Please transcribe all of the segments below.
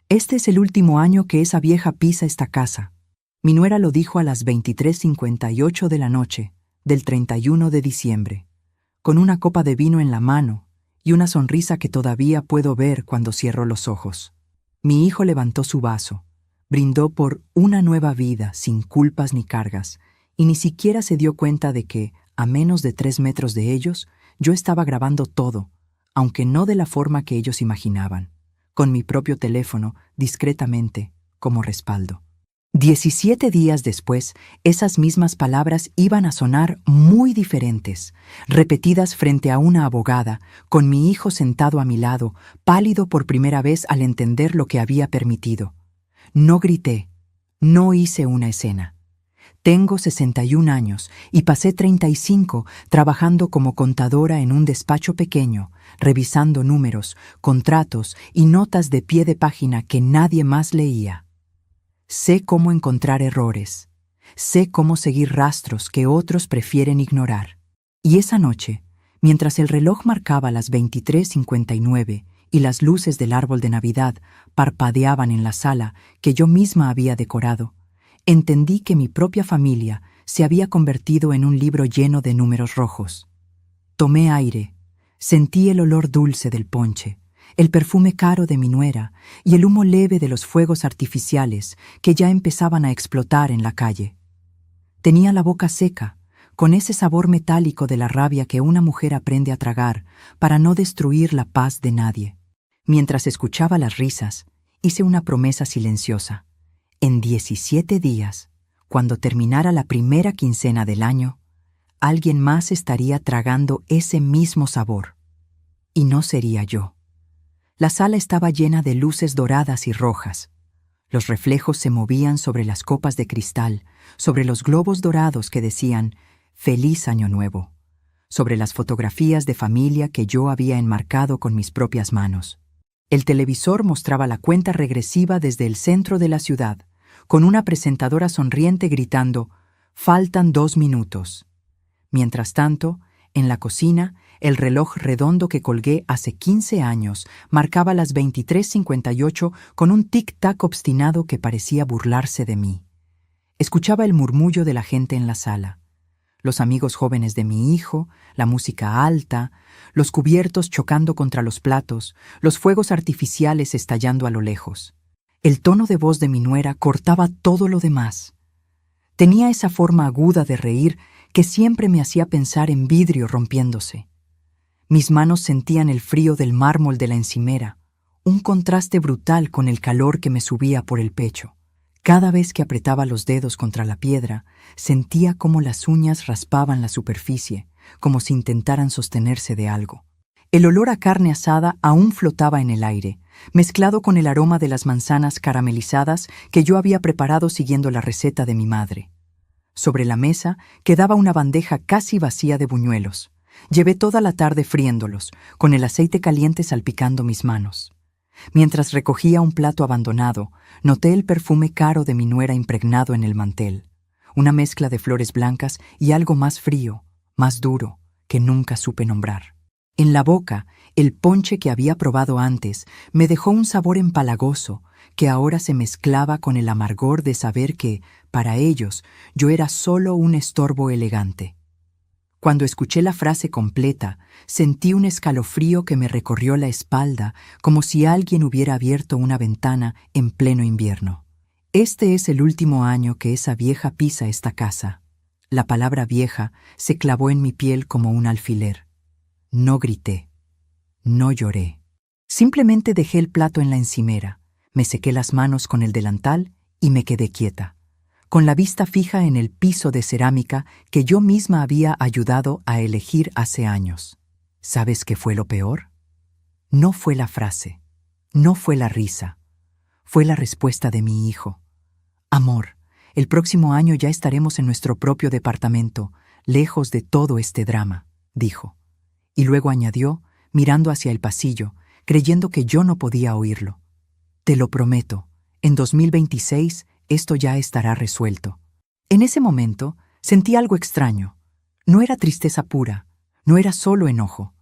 Este es el último año que esa vieja pisa esta casa. Mi nuera lo dijo a las 23:58 de la noche, del 31 de diciembre, con una copa de vino en la mano y una sonrisa que todavía puedo ver cuando cierro los ojos. Mi hijo levantó su vaso, brindó por una nueva vida sin culpas ni cargas, y ni siquiera se dio cuenta de que, a menos de 3 metros de ellos, yo estaba grabando todo, aunque no de la forma que ellos imaginaban, con mi propio teléfono, discretamente, como respaldo. 17 días después, esas mismas palabras iban a sonar muy diferentes, repetidas frente a una abogada, con mi hijo sentado a mi lado, pálido por primera vez al entender lo que había permitido. No grité, no hice una escena. Tengo 61 años y pasé 35 trabajando como contadora en un despacho pequeño, revisando números, contratos y notas de pie de página que nadie más leía. Sé cómo encontrar errores. Sé cómo seguir rastros que otros prefieren ignorar. Y esa noche, mientras el reloj marcaba las 23:59 y las luces del árbol de Navidad parpadeaban en la sala que yo misma había decorado, entendí que mi propia familia se había convertido en un libro lleno de números rojos. Tomé aire, sentí el olor dulce del ponche, el perfume caro de mi nuera y el humo leve de los fuegos artificiales que ya empezaban a explotar en la calle. Tenía la boca seca, con ese sabor metálico de la rabia que una mujer aprende a tragar para no destruir la paz de nadie. Mientras escuchaba las risas, hice una promesa silenciosa. En 17 días, cuando terminara la primera quincena del año, alguien más estaría tragando ese mismo sabor. Y no sería yo. La sala estaba llena de luces doradas y rojas. Los reflejos se movían sobre las copas de cristal, sobre los globos dorados que decían «Feliz Año Nuevo», sobre las fotografías de familia que yo había enmarcado con mis propias manos. El televisor mostraba la cuenta regresiva desde el centro de la ciudad, con una presentadora sonriente gritando «Faltan 2 minutos». Mientras tanto, en la cocina, el reloj redondo que colgué hace 15 años marcaba las 23:58 con un tic-tac obstinado que parecía burlarse de mí. Escuchaba el murmullo de la gente en la sala, los amigos jóvenes de mi hijo, la música alta, los cubiertos chocando contra los platos, los fuegos artificiales estallando a lo lejos. El tono de voz de mi nuera cortaba todo lo demás. Tenía esa forma aguda de reír que siempre me hacía pensar en vidrio rompiéndose. Mis manos sentían el frío del mármol de la encimera, un contraste brutal con el calor que me subía por el pecho. Cada vez que apretaba los dedos contra la piedra, sentía cómo las uñas raspaban la superficie, como si intentaran sostenerse de algo. El olor a carne asada aún flotaba en el aire, mezclado con el aroma de las manzanas caramelizadas que yo había preparado siguiendo la receta de mi madre. Sobre la mesa quedaba una bandeja casi vacía de buñuelos. Llevé toda la tarde friéndolos, con el aceite caliente salpicando mis manos. Mientras recogía un plato abandonado, noté el perfume caro de mi nuera impregnado en el mantel, una mezcla de flores blancas y algo más frío, más duro, que nunca supe nombrar. En la boca, el ponche que había probado antes me dejó un sabor empalagoso que ahora se mezclaba con el amargor de saber que, para ellos, yo era solo un estorbo elegante. Cuando escuché la frase completa, sentí un escalofrío que me recorrió la espalda como si alguien hubiera abierto una ventana en pleno invierno. Este es el último año que esa vieja pisa esta casa. La palabra vieja se clavó en mi piel como un alfiler. No grité. No lloré. Simplemente dejé el plato en la encimera, me sequé las manos con el delantal y me quedé quieta, con la vista fija en el piso de cerámica que yo misma había ayudado a elegir hace años. ¿Sabes qué fue lo peor? No fue la frase, no fue la risa, fue la respuesta de mi hijo. Amor, el próximo año ya estaremos en nuestro propio departamento, lejos de todo este drama, dijo. Y luego añadió, mirando hacia el pasillo, creyendo que yo no podía oírlo. Te lo prometo, en 2026 esto ya estará resuelto. En ese momento sentí algo extraño. No era tristeza pura, no era solo enojo.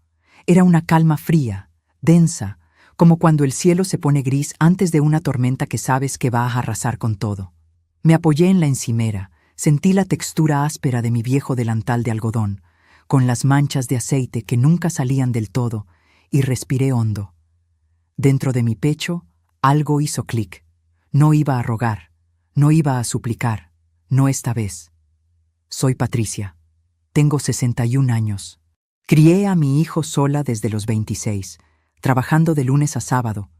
Era una calma fría, densa, como cuando el cielo se pone gris antes de una tormenta que sabes que va a arrasar con todo. Me apoyé en la encimera, sentí la textura áspera de mi viejo delantal de algodón, con las manchas de aceite que nunca salían del todo, y respiré hondo. Dentro de mi pecho, algo hizo clic. No iba a rogar, no iba a suplicar, no esta vez. Soy Patricia. Tengo 61 años. Crié a mi hijo sola desde los 26, trabajando de lunes a sábado,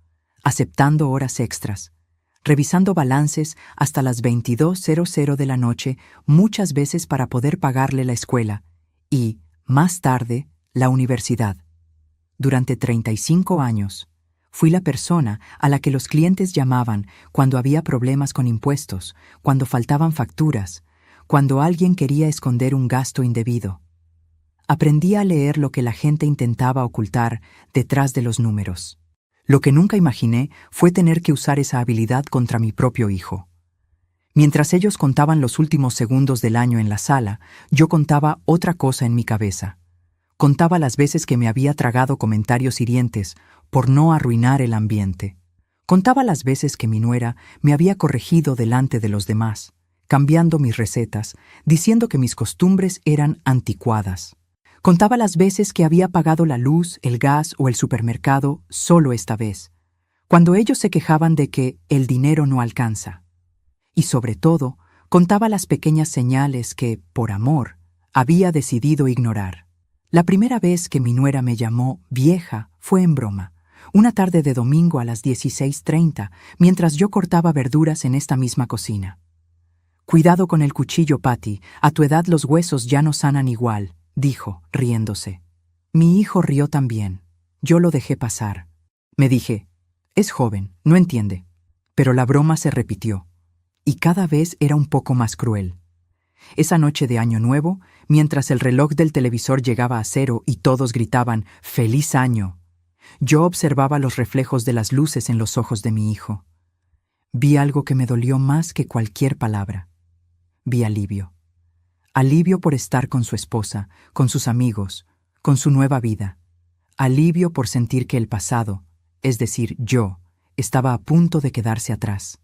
aceptando horas extras, revisando balances hasta las 22:00 de la noche, muchas veces para poder pagarle la escuela y, más tarde, la universidad. Durante 35 años, fui la persona a la que los clientes llamaban cuando había problemas con impuestos, cuando faltaban facturas, cuando alguien quería esconder un gasto indebido. Aprendí a leer lo que la gente intentaba ocultar detrás de los números. Lo que nunca imaginé fue tener que usar esa habilidad contra mi propio hijo. Mientras ellos contaban los últimos segundos del año en la sala, yo contaba otra cosa en mi cabeza. Contaba las veces que me había tragado comentarios hirientes por no arruinar el ambiente. Contaba las veces que mi nuera me había corregido delante de los demás, cambiando mis recetas, diciendo que mis costumbres eran anticuadas. Contaba las veces que había pagado la luz, el gas o el supermercado solo esta vez, cuando ellos se quejaban de que el dinero no alcanza. Y sobre todo, contaba las pequeñas señales que, por amor, había decidido ignorar. La primera vez que mi nuera me llamó vieja fue en broma, una tarde de domingo a las 16:30, mientras yo cortaba verduras en esta misma cocina. «Cuidado con el cuchillo, Patty, a tu edad los huesos ya no sanan igual», dijo, riéndose. Mi hijo rió también. Yo lo dejé pasar. Me dije, es joven, no entiende. Pero la broma se repitió, y cada vez era un poco más cruel. Esa noche de Año Nuevo, mientras el reloj del televisor llegaba a 0 y todos gritaban «¡Feliz año!», yo observaba los reflejos de las luces en los ojos de mi hijo. Vi algo que me dolió más que cualquier palabra. Vi alivio. Alivio por estar con su esposa, con sus amigos, con su nueva vida. Alivio por sentir que el pasado, es decir, yo, estaba a punto de quedarse atrás.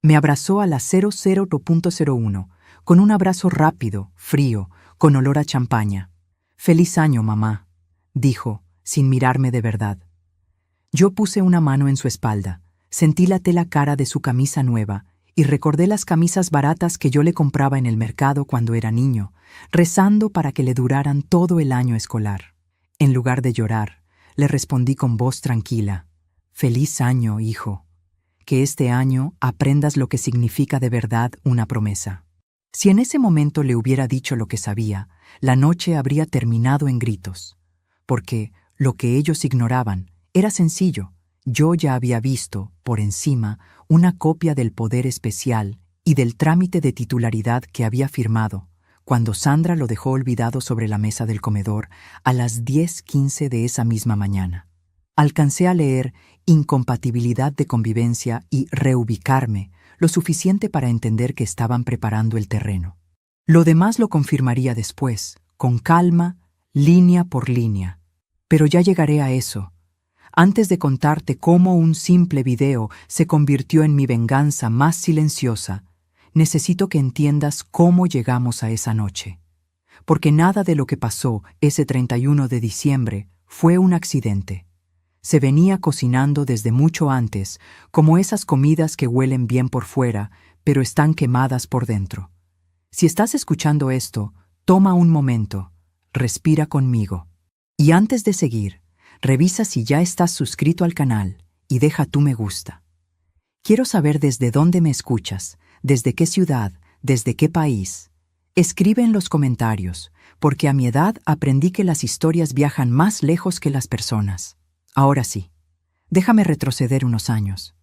Me abrazó a las 00:01, con un abrazo rápido, frío, con olor a champaña. «Feliz año, mamá», dijo, sin mirarme de verdad. Yo puse una mano en su espalda, sentí la tela cara de su camisa nueva y recordé las camisas baratas que yo le compraba en el mercado cuando era niño, rezando para que le duraran todo el año escolar. En lugar de llorar, le respondí con voz tranquila: «Feliz año, hijo. Que este año aprendas lo que significa de verdad una promesa». Si en ese momento le hubiera dicho lo que sabía, la noche habría terminado en gritos, porque lo que ellos ignoraban era sencillo. Yo ya había visto, por encima, una copia del poder especial y del trámite de titularidad que había firmado, cuando Sandra lo dejó olvidado sobre la mesa del comedor a las 10:15 de esa misma mañana. Alcancé a leer incompatibilidad de convivencia y reubicarme, lo suficiente para entender que estaban preparando el terreno. Lo demás lo confirmaría después, con calma, línea por línea. Pero ya llegaré a eso. Antes de contarte cómo un simple video se convirtió en mi venganza más silenciosa, necesito que entiendas cómo llegamos a esa noche. Porque nada de lo que pasó ese 31 de diciembre fue un accidente. Se venía cocinando desde mucho antes, como esas comidas que huelen bien por fuera, pero están quemadas por dentro. Si estás escuchando esto, toma un momento, respira conmigo. Y antes de seguir, revisa si ya estás suscrito al canal y deja tu me gusta. Quiero saber desde dónde me escuchas, desde qué ciudad, desde qué país. Escribe en los comentarios, porque a mi edad aprendí que las historias viajan más lejos que las personas. Ahora sí, déjame retroceder unos años.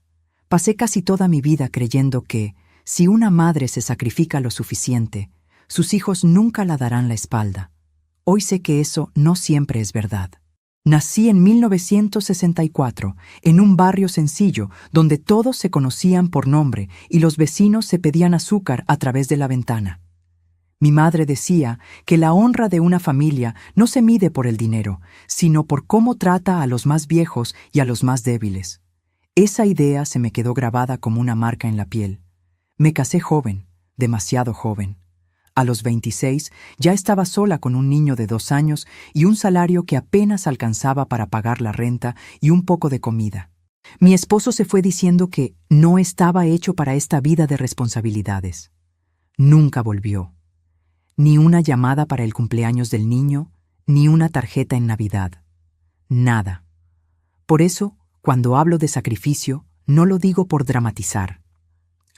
Pasé casi toda mi vida creyendo que, si una madre se sacrifica lo suficiente, sus hijos nunca la darán la espalda. Hoy sé que eso no siempre es verdad. Nací en 1964, en un barrio sencillo, donde todos se conocían por nombre y los vecinos se pedían azúcar a través de la ventana. Mi madre decía que la honra de una familia no se mide por el dinero, sino por cómo trata a los más viejos y a los más débiles. Esa idea se me quedó grabada como una marca en la piel. Me casé joven, demasiado joven. A los 26 ya estaba sola con un niño de 2 años y un salario que apenas alcanzaba para pagar la renta y un poco de comida. Mi esposo se fue diciendo que no estaba hecho para esta vida de responsabilidades. Nunca volvió. Ni una llamada para el cumpleaños del niño, ni una tarjeta en Navidad. Nada. Por eso, cuando hablo de sacrificio, no lo digo por dramatizar.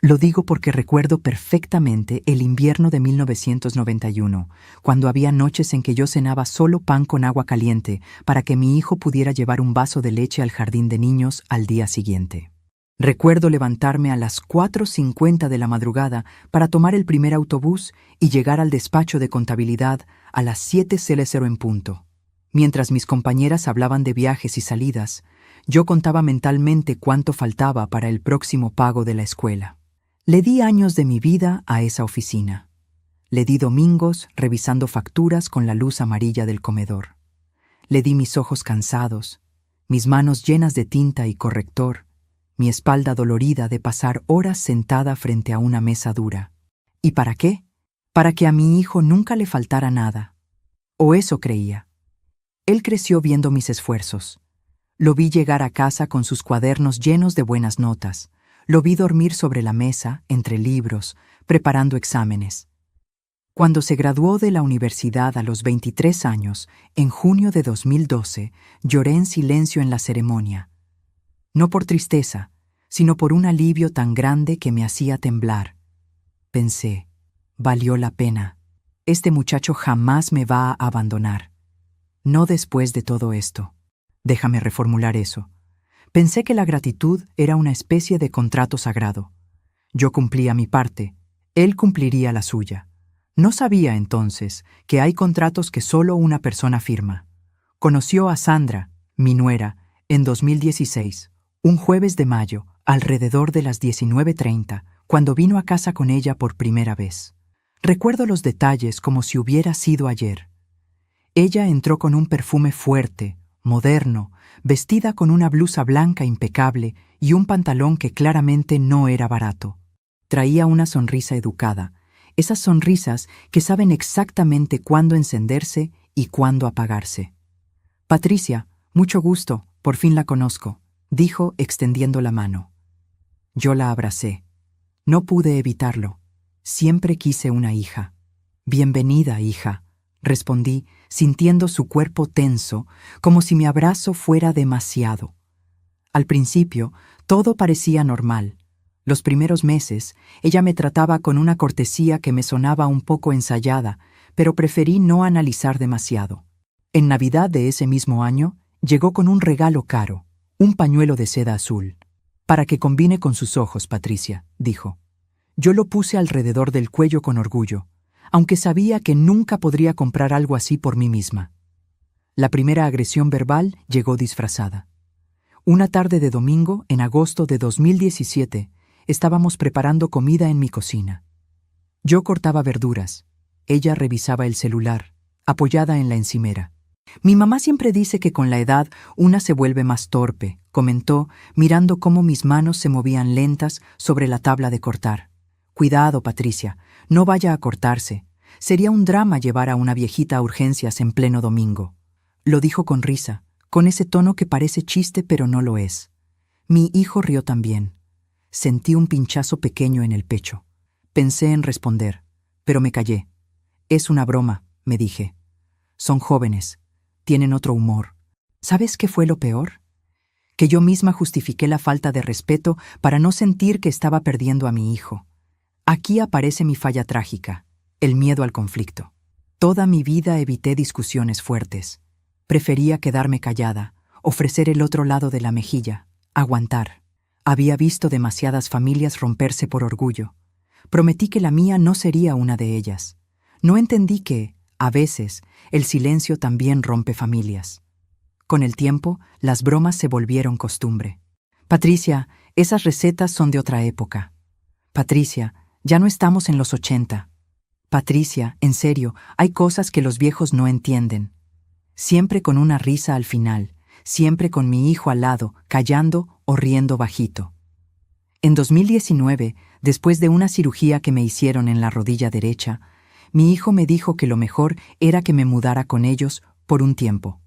Lo digo porque recuerdo perfectamente el invierno de 1991, cuando había noches en que yo cenaba solo pan con agua caliente para que mi hijo pudiera llevar un vaso de leche al jardín de niños al día siguiente. Recuerdo levantarme a las 4:50 de la madrugada para tomar el primer autobús y llegar al despacho de contabilidad a las 7:00 en punto. Mientras mis compañeras hablaban de viajes y salidas, yo contaba mentalmente cuánto faltaba para el próximo pago de la escuela. Le di años de mi vida a esa oficina. Le di domingos revisando facturas con la luz amarilla del comedor. Le di mis ojos cansados, mis manos llenas de tinta y corrector, mi espalda dolorida de pasar horas sentada frente a una mesa dura. ¿Y para qué? Para que a mi hijo nunca le faltara nada. O eso creía. Él creció viendo mis esfuerzos. Lo vi llegar a casa con sus cuadernos llenos de buenas notas. Lo vi dormir sobre la mesa, entre libros, preparando exámenes. Cuando se graduó de la universidad a los 23 años, en junio de 2012, lloré en silencio en la ceremonia. No por tristeza, sino por un alivio tan grande que me hacía temblar. Pensé, valió la pena. Este muchacho jamás me va a abandonar. No después de todo esto. Déjame reformular eso. Pensé que la gratitud era una especie de contrato sagrado. Yo cumplía mi parte, él cumpliría la suya. No sabía entonces que hay contratos que solo una persona firma. Conoció a Sandra, mi nuera, en 2016, un jueves de mayo, alrededor de las 19:30, cuando vino a casa con ella por primera vez. Recuerdo los detalles como si hubiera sido ayer. Ella entró con un perfume fuerte, moderno, vestida con una blusa blanca impecable y un pantalón que claramente no era barato. Traía una sonrisa educada, esas sonrisas que saben exactamente cuándo encenderse y cuándo apagarse. «Patricia, mucho gusto, por fin la conozco», dijo extendiendo la mano. Yo la abracé. No pude evitarlo. Siempre quise una hija. «Bienvenida, hija», respondí, sintiendo su cuerpo tenso, como si mi abrazo fuera demasiado. Al principio, todo parecía normal. Los primeros meses, ella me trataba con una cortesía que me sonaba un poco ensayada, pero preferí no analizar demasiado. En Navidad de ese mismo año, llegó con un regalo caro, un pañuelo de seda azul. «Para que combine con sus ojos, Patricia», dijo. Yo lo puse alrededor del cuello con orgullo, aunque sabía que nunca podría comprar algo así por mí misma. La primera agresión verbal llegó disfrazada. Una tarde de domingo, en agosto de 2017, estábamos preparando comida en mi cocina. Yo cortaba verduras. Ella revisaba el celular, apoyada en la encimera. «Mi mamá siempre dice que con la edad una se vuelve más torpe», comentó, mirando cómo mis manos se movían lentas sobre la tabla de cortar. «Cuidado, Patricia, no vaya a cortarse. Sería un drama llevar a una viejita a urgencias en pleno domingo». Lo dijo con risa, con ese tono que parece chiste pero no lo es. Mi hijo rió también. Sentí un pinchazo pequeño en el pecho. Pensé en responder, pero me callé. «Es una broma», me dije. «Son jóvenes. Tienen otro humor». ¿Sabes qué fue lo peor? Que yo misma justifiqué la falta de respeto para no sentir que estaba perdiendo a mi hijo. Aquí aparece mi falla trágica, el miedo al conflicto. Toda mi vida evité discusiones fuertes. Prefería quedarme callada, ofrecer el otro lado de la mejilla, aguantar. Había visto demasiadas familias romperse por orgullo. Prometí que la mía no sería una de ellas. No entendí que, a veces, el silencio también rompe familias. Con el tiempo, las bromas se volvieron costumbre. «Patricia, esas recetas son de otra época». «Patricia, ya no estamos en los 80. Patricia, en serio, hay cosas que los viejos no entienden. Siempre con una risa al final, siempre con mi hijo al lado, callando o riendo bajito. En 2019, después de una cirugía que me hicieron en la rodilla derecha, mi hijo me dijo que lo mejor era que me mudara con ellos por un tiempo.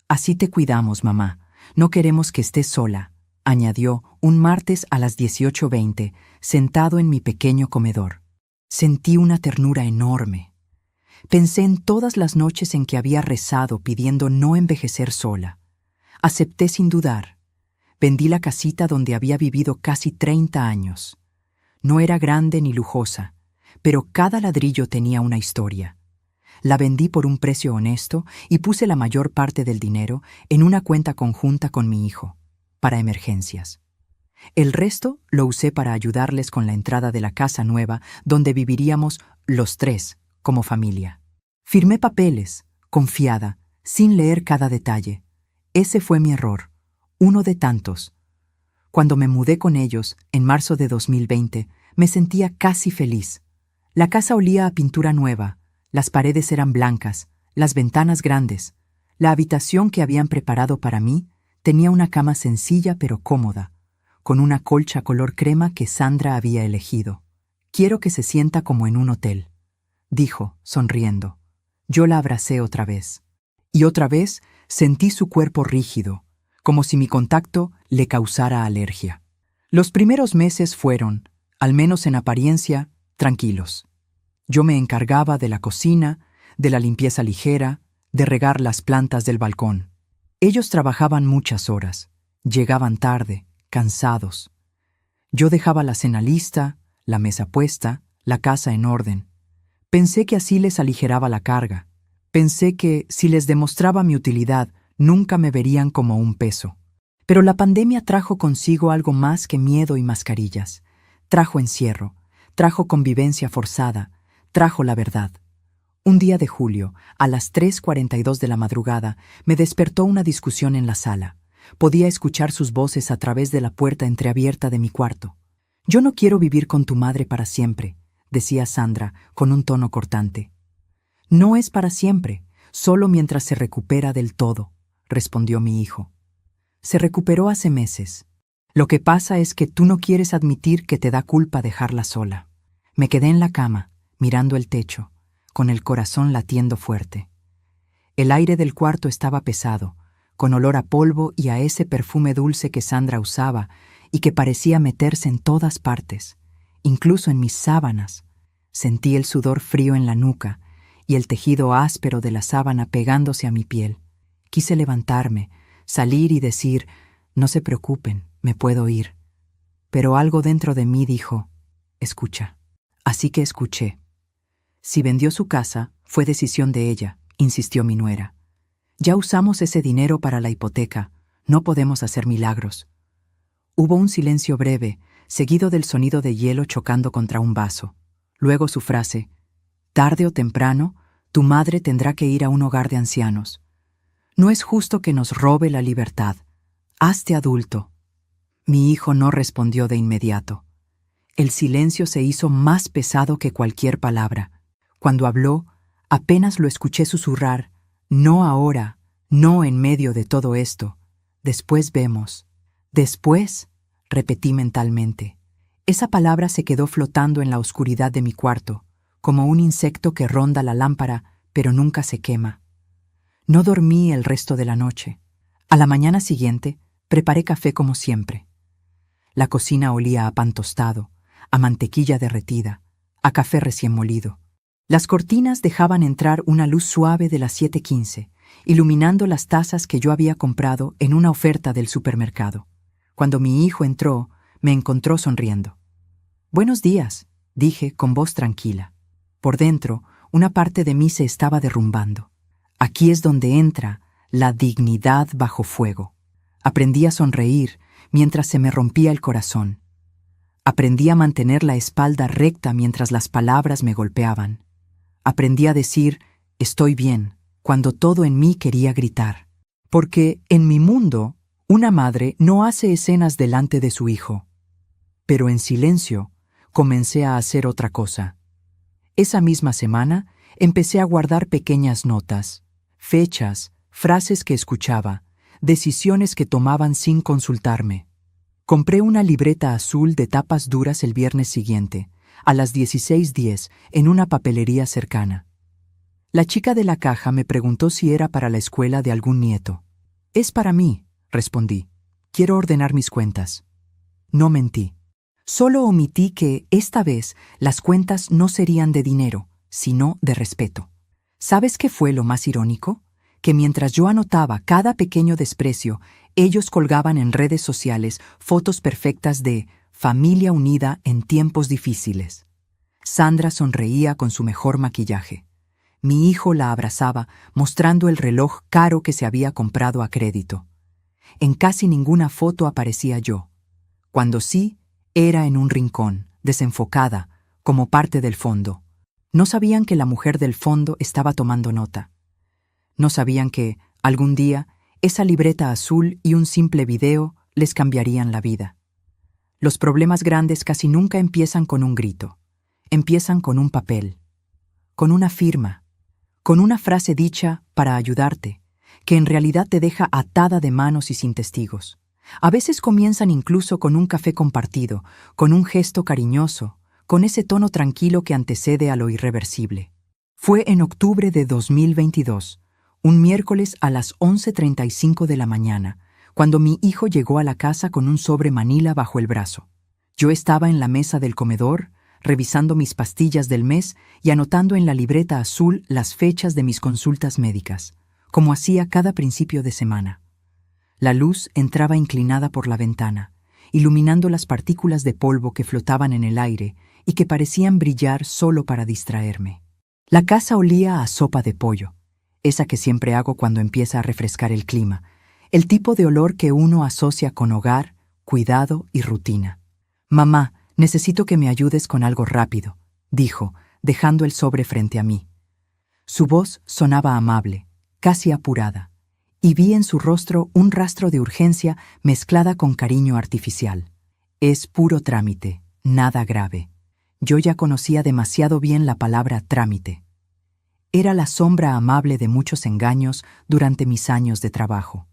Así te cuidamos, mamá. No queremos que estés sola, añadió un martes a las 18:20, sentado en mi pequeño comedor. Sentí una ternura enorme. Pensé en todas las noches en que había rezado pidiendo no envejecer sola. Acepté sin dudar. Vendí la casita donde había vivido casi 30 años. No era grande ni lujosa, pero cada ladrillo tenía una historia. La vendí por un precio honesto y puse la mayor parte del dinero en una cuenta conjunta con mi hijo, para emergencias. El resto lo usé para ayudarles con la entrada de la casa nueva donde viviríamos los tres, como familia. Firmé papeles, confiada, sin leer cada detalle. Ese fue mi error, uno de tantos. Cuando me mudé con ellos, en marzo de 2020, me sentía casi feliz. La casa olía a pintura nueva, las paredes eran blancas, las ventanas grandes. La habitación que habían preparado para mí tenía una cama sencilla pero cómoda, con una colcha color crema que Sandra había elegido. «Quiero que se sienta como en un hotel», dijo, sonriendo. Yo la abracé otra vez. Y otra vez sentí su cuerpo rígido, como si mi contacto le causara alergia. Los primeros meses fueron, al menos en apariencia, tranquilos. Yo me encargaba de la cocina, de la limpieza ligera, de regar las plantas del balcón. Ellos trabajaban muchas horas, llegaban tarde, cansados. Yo dejaba la cena lista, la mesa puesta, la casa en orden. Pensé que así les aligeraba la carga. Pensé que, si les demostraba mi utilidad, nunca me verían como un peso. Pero la pandemia trajo consigo algo más que miedo y mascarillas. Trajo encierro, trajo convivencia forzada, trajo la verdad. Un día de julio, a las 3:42 de la madrugada, me despertó una discusión en la sala. Podía escuchar sus voces a través de la puerta entreabierta de mi cuarto. «Yo no quiero vivir con tu madre para siempre», decía Sandra, con un tono cortante. «No es para siempre, solo mientras se recupera del todo», respondió mi hijo. «Se recuperó hace meses. Lo que pasa es que tú no quieres admitir que te da culpa dejarla sola». Me quedé en la cama, mirando el techo, con el corazón latiendo fuerte. El aire del cuarto estaba pesado, con olor a polvo y a ese perfume dulce que Sandra usaba y que parecía meterse en todas partes, incluso en mis sábanas. Sentí el sudor frío en la nuca y el tejido áspero de la sábana pegándose a mi piel. Quise levantarme, salir y decir, «No se preocupen, me puedo ir». Pero algo dentro de mí dijo, «Escucha». Así que escuché. «Si vendió su casa, fue decisión de ella», insistió mi nuera. «Ya usamos ese dinero para la hipoteca, no podemos hacer milagros». Hubo un silencio breve, seguido del sonido de hielo chocando contra un vaso. Luego su frase, «Tarde o temprano, tu madre tendrá que ir a un hogar de ancianos. No es justo que nos robe la libertad. Hazte adulto». Mi hijo no respondió de inmediato. El silencio se hizo más pesado que cualquier palabra. Cuando habló, apenas lo escuché susurrar, «No ahora, no en medio de todo esto. Después vemos». «Después», repetí mentalmente. Esa palabra se quedó flotando en la oscuridad de mi cuarto, como un insecto que ronda la lámpara, pero nunca se quema. No dormí el resto de la noche. A la mañana siguiente, preparé café como siempre. La cocina olía a pan tostado, a mantequilla derretida, a café recién molido. Las cortinas dejaban entrar una luz suave de las 7:15, iluminando las tazas que yo había comprado en una oferta del supermercado. Cuando mi hijo entró, me encontró sonriendo. «Buenos días», dije con voz tranquila. Por dentro, una parte de mí se estaba derrumbando. Aquí es donde entra la dignidad bajo fuego. Aprendí a sonreír mientras se me rompía el corazón. Aprendí a mantener la espalda recta mientras las palabras me golpeaban. Aprendí a decir, «Estoy bien», cuando todo en mí quería gritar. Porque en mi mundo, una madre no hace escenas delante de su hijo. Pero en silencio, comencé a hacer otra cosa. Esa misma semana empecé a guardar pequeñas notas, fechas, frases que escuchaba, decisiones que tomaban sin consultarme. Compré una libreta azul de tapas duras el viernes siguiente, a las 16:10, en una papelería cercana. La chica de la caja me preguntó si era para la escuela de algún nieto. «Es para mí», respondí. «Quiero ordenar mis cuentas». No mentí. Solo omití que, esta vez, las cuentas no serían de dinero, sino de respeto. ¿Sabes qué fue lo más irónico? Que mientras yo anotaba cada pequeño desprecio, ellos colgaban en redes sociales fotos perfectas de familia unida en tiempos difíciles. Sandra sonreía con su mejor maquillaje. Mi hijo la abrazaba, mostrando el reloj caro que se había comprado a crédito. En casi ninguna foto aparecía yo. Cuando sí, era en un rincón, desenfocada, como parte del fondo. No sabían que la mujer del fondo estaba tomando nota. No sabían que, algún día, esa libreta azul y un simple video les cambiarían la vida. Los problemas grandes casi nunca empiezan con un grito. Empiezan con un papel, con una firma, con una frase dicha para ayudarte, que en realidad te deja atada de manos y sin testigos. A veces comienzan incluso con un café compartido, con un gesto cariñoso, con ese tono tranquilo que antecede a lo irreversible. Fue en octubre de 2022, un miércoles a las 11:35 de la mañana, cuando mi hijo llegó a la casa con un sobre manila bajo el brazo. Yo estaba en la mesa del comedor, revisando mis pastillas del mes y anotando en la libreta azul las fechas de mis consultas médicas, como hacía cada principio de semana. La luz entraba inclinada por la ventana, iluminando las partículas de polvo que flotaban en el aire y que parecían brillar solo para distraerme. La casa olía a sopa de pollo, esa que siempre hago cuando empieza a refrescar el clima, el tipo de olor que uno asocia con hogar, cuidado y rutina. «Mamá, necesito que me ayudes con algo rápido», dijo, dejando el sobre frente a mí. Su voz sonaba amable, casi apurada, y vi en su rostro un rastro de urgencia mezclada con cariño artificial. «Es puro trámite, nada grave». Yo ya conocía demasiado bien la palabra trámite. Era la sombra amable de muchos engaños durante mis años de trabajo.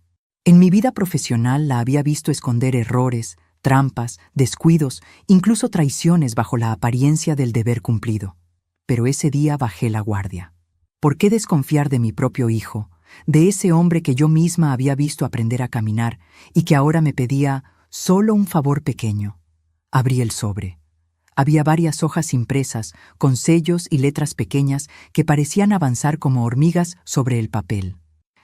En mi vida profesional la había visto esconder errores, trampas, descuidos, incluso traiciones bajo la apariencia del deber cumplido. Pero ese día bajé la guardia. ¿Por qué desconfiar de mi propio hijo, de ese hombre que yo misma había visto aprender a caminar y que ahora me pedía solo un favor pequeño? Abrí el sobre. Había varias hojas impresas, con sellos y letras pequeñas que parecían avanzar como hormigas sobre el papel.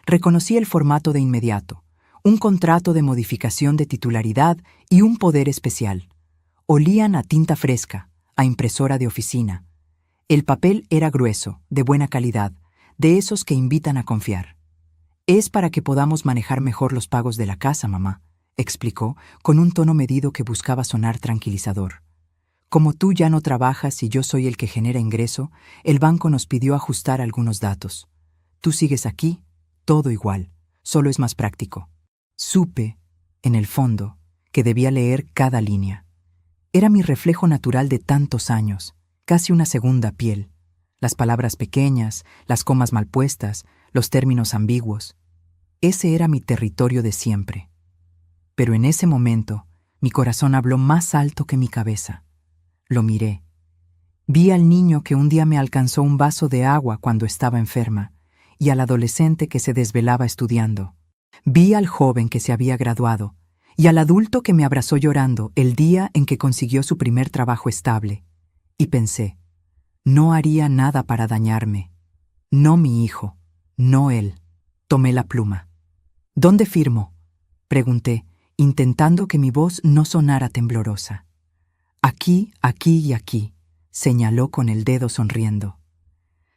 Reconocí el formato de inmediato. Un contrato de modificación de titularidad y un poder especial. Olían a tinta fresca, a impresora de oficina. El papel era grueso, de buena calidad, de esos que invitan a confiar. «Es para que podamos manejar mejor los pagos de la casa, mamá», explicó, con un tono medido que buscaba sonar tranquilizador. «Como tú ya no trabajas y yo soy el que genera ingreso, el banco nos pidió ajustar algunos datos. Tú sigues aquí, todo igual, solo es más práctico». Supe, en el fondo, que debía leer cada línea. Era mi reflejo natural de tantos años, casi una segunda piel. Las palabras pequeñas, las comas mal puestas, los términos ambiguos. Ese era mi territorio de siempre. Pero en ese momento, mi corazón habló más alto que mi cabeza. Lo miré. Vi al niño que un día me alcanzó un vaso de agua cuando estaba enferma, y al adolescente que se desvelaba estudiando. Vi al joven que se había graduado, y al adulto que me abrazó llorando el día en que consiguió su primer trabajo estable. Y pensé, no haría nada para dañarme. No mi hijo, no él. Tomé la pluma. «¿Dónde firmo?», pregunté, intentando que mi voz no sonara temblorosa. «Aquí, aquí y aquí», señaló con el dedo sonriendo.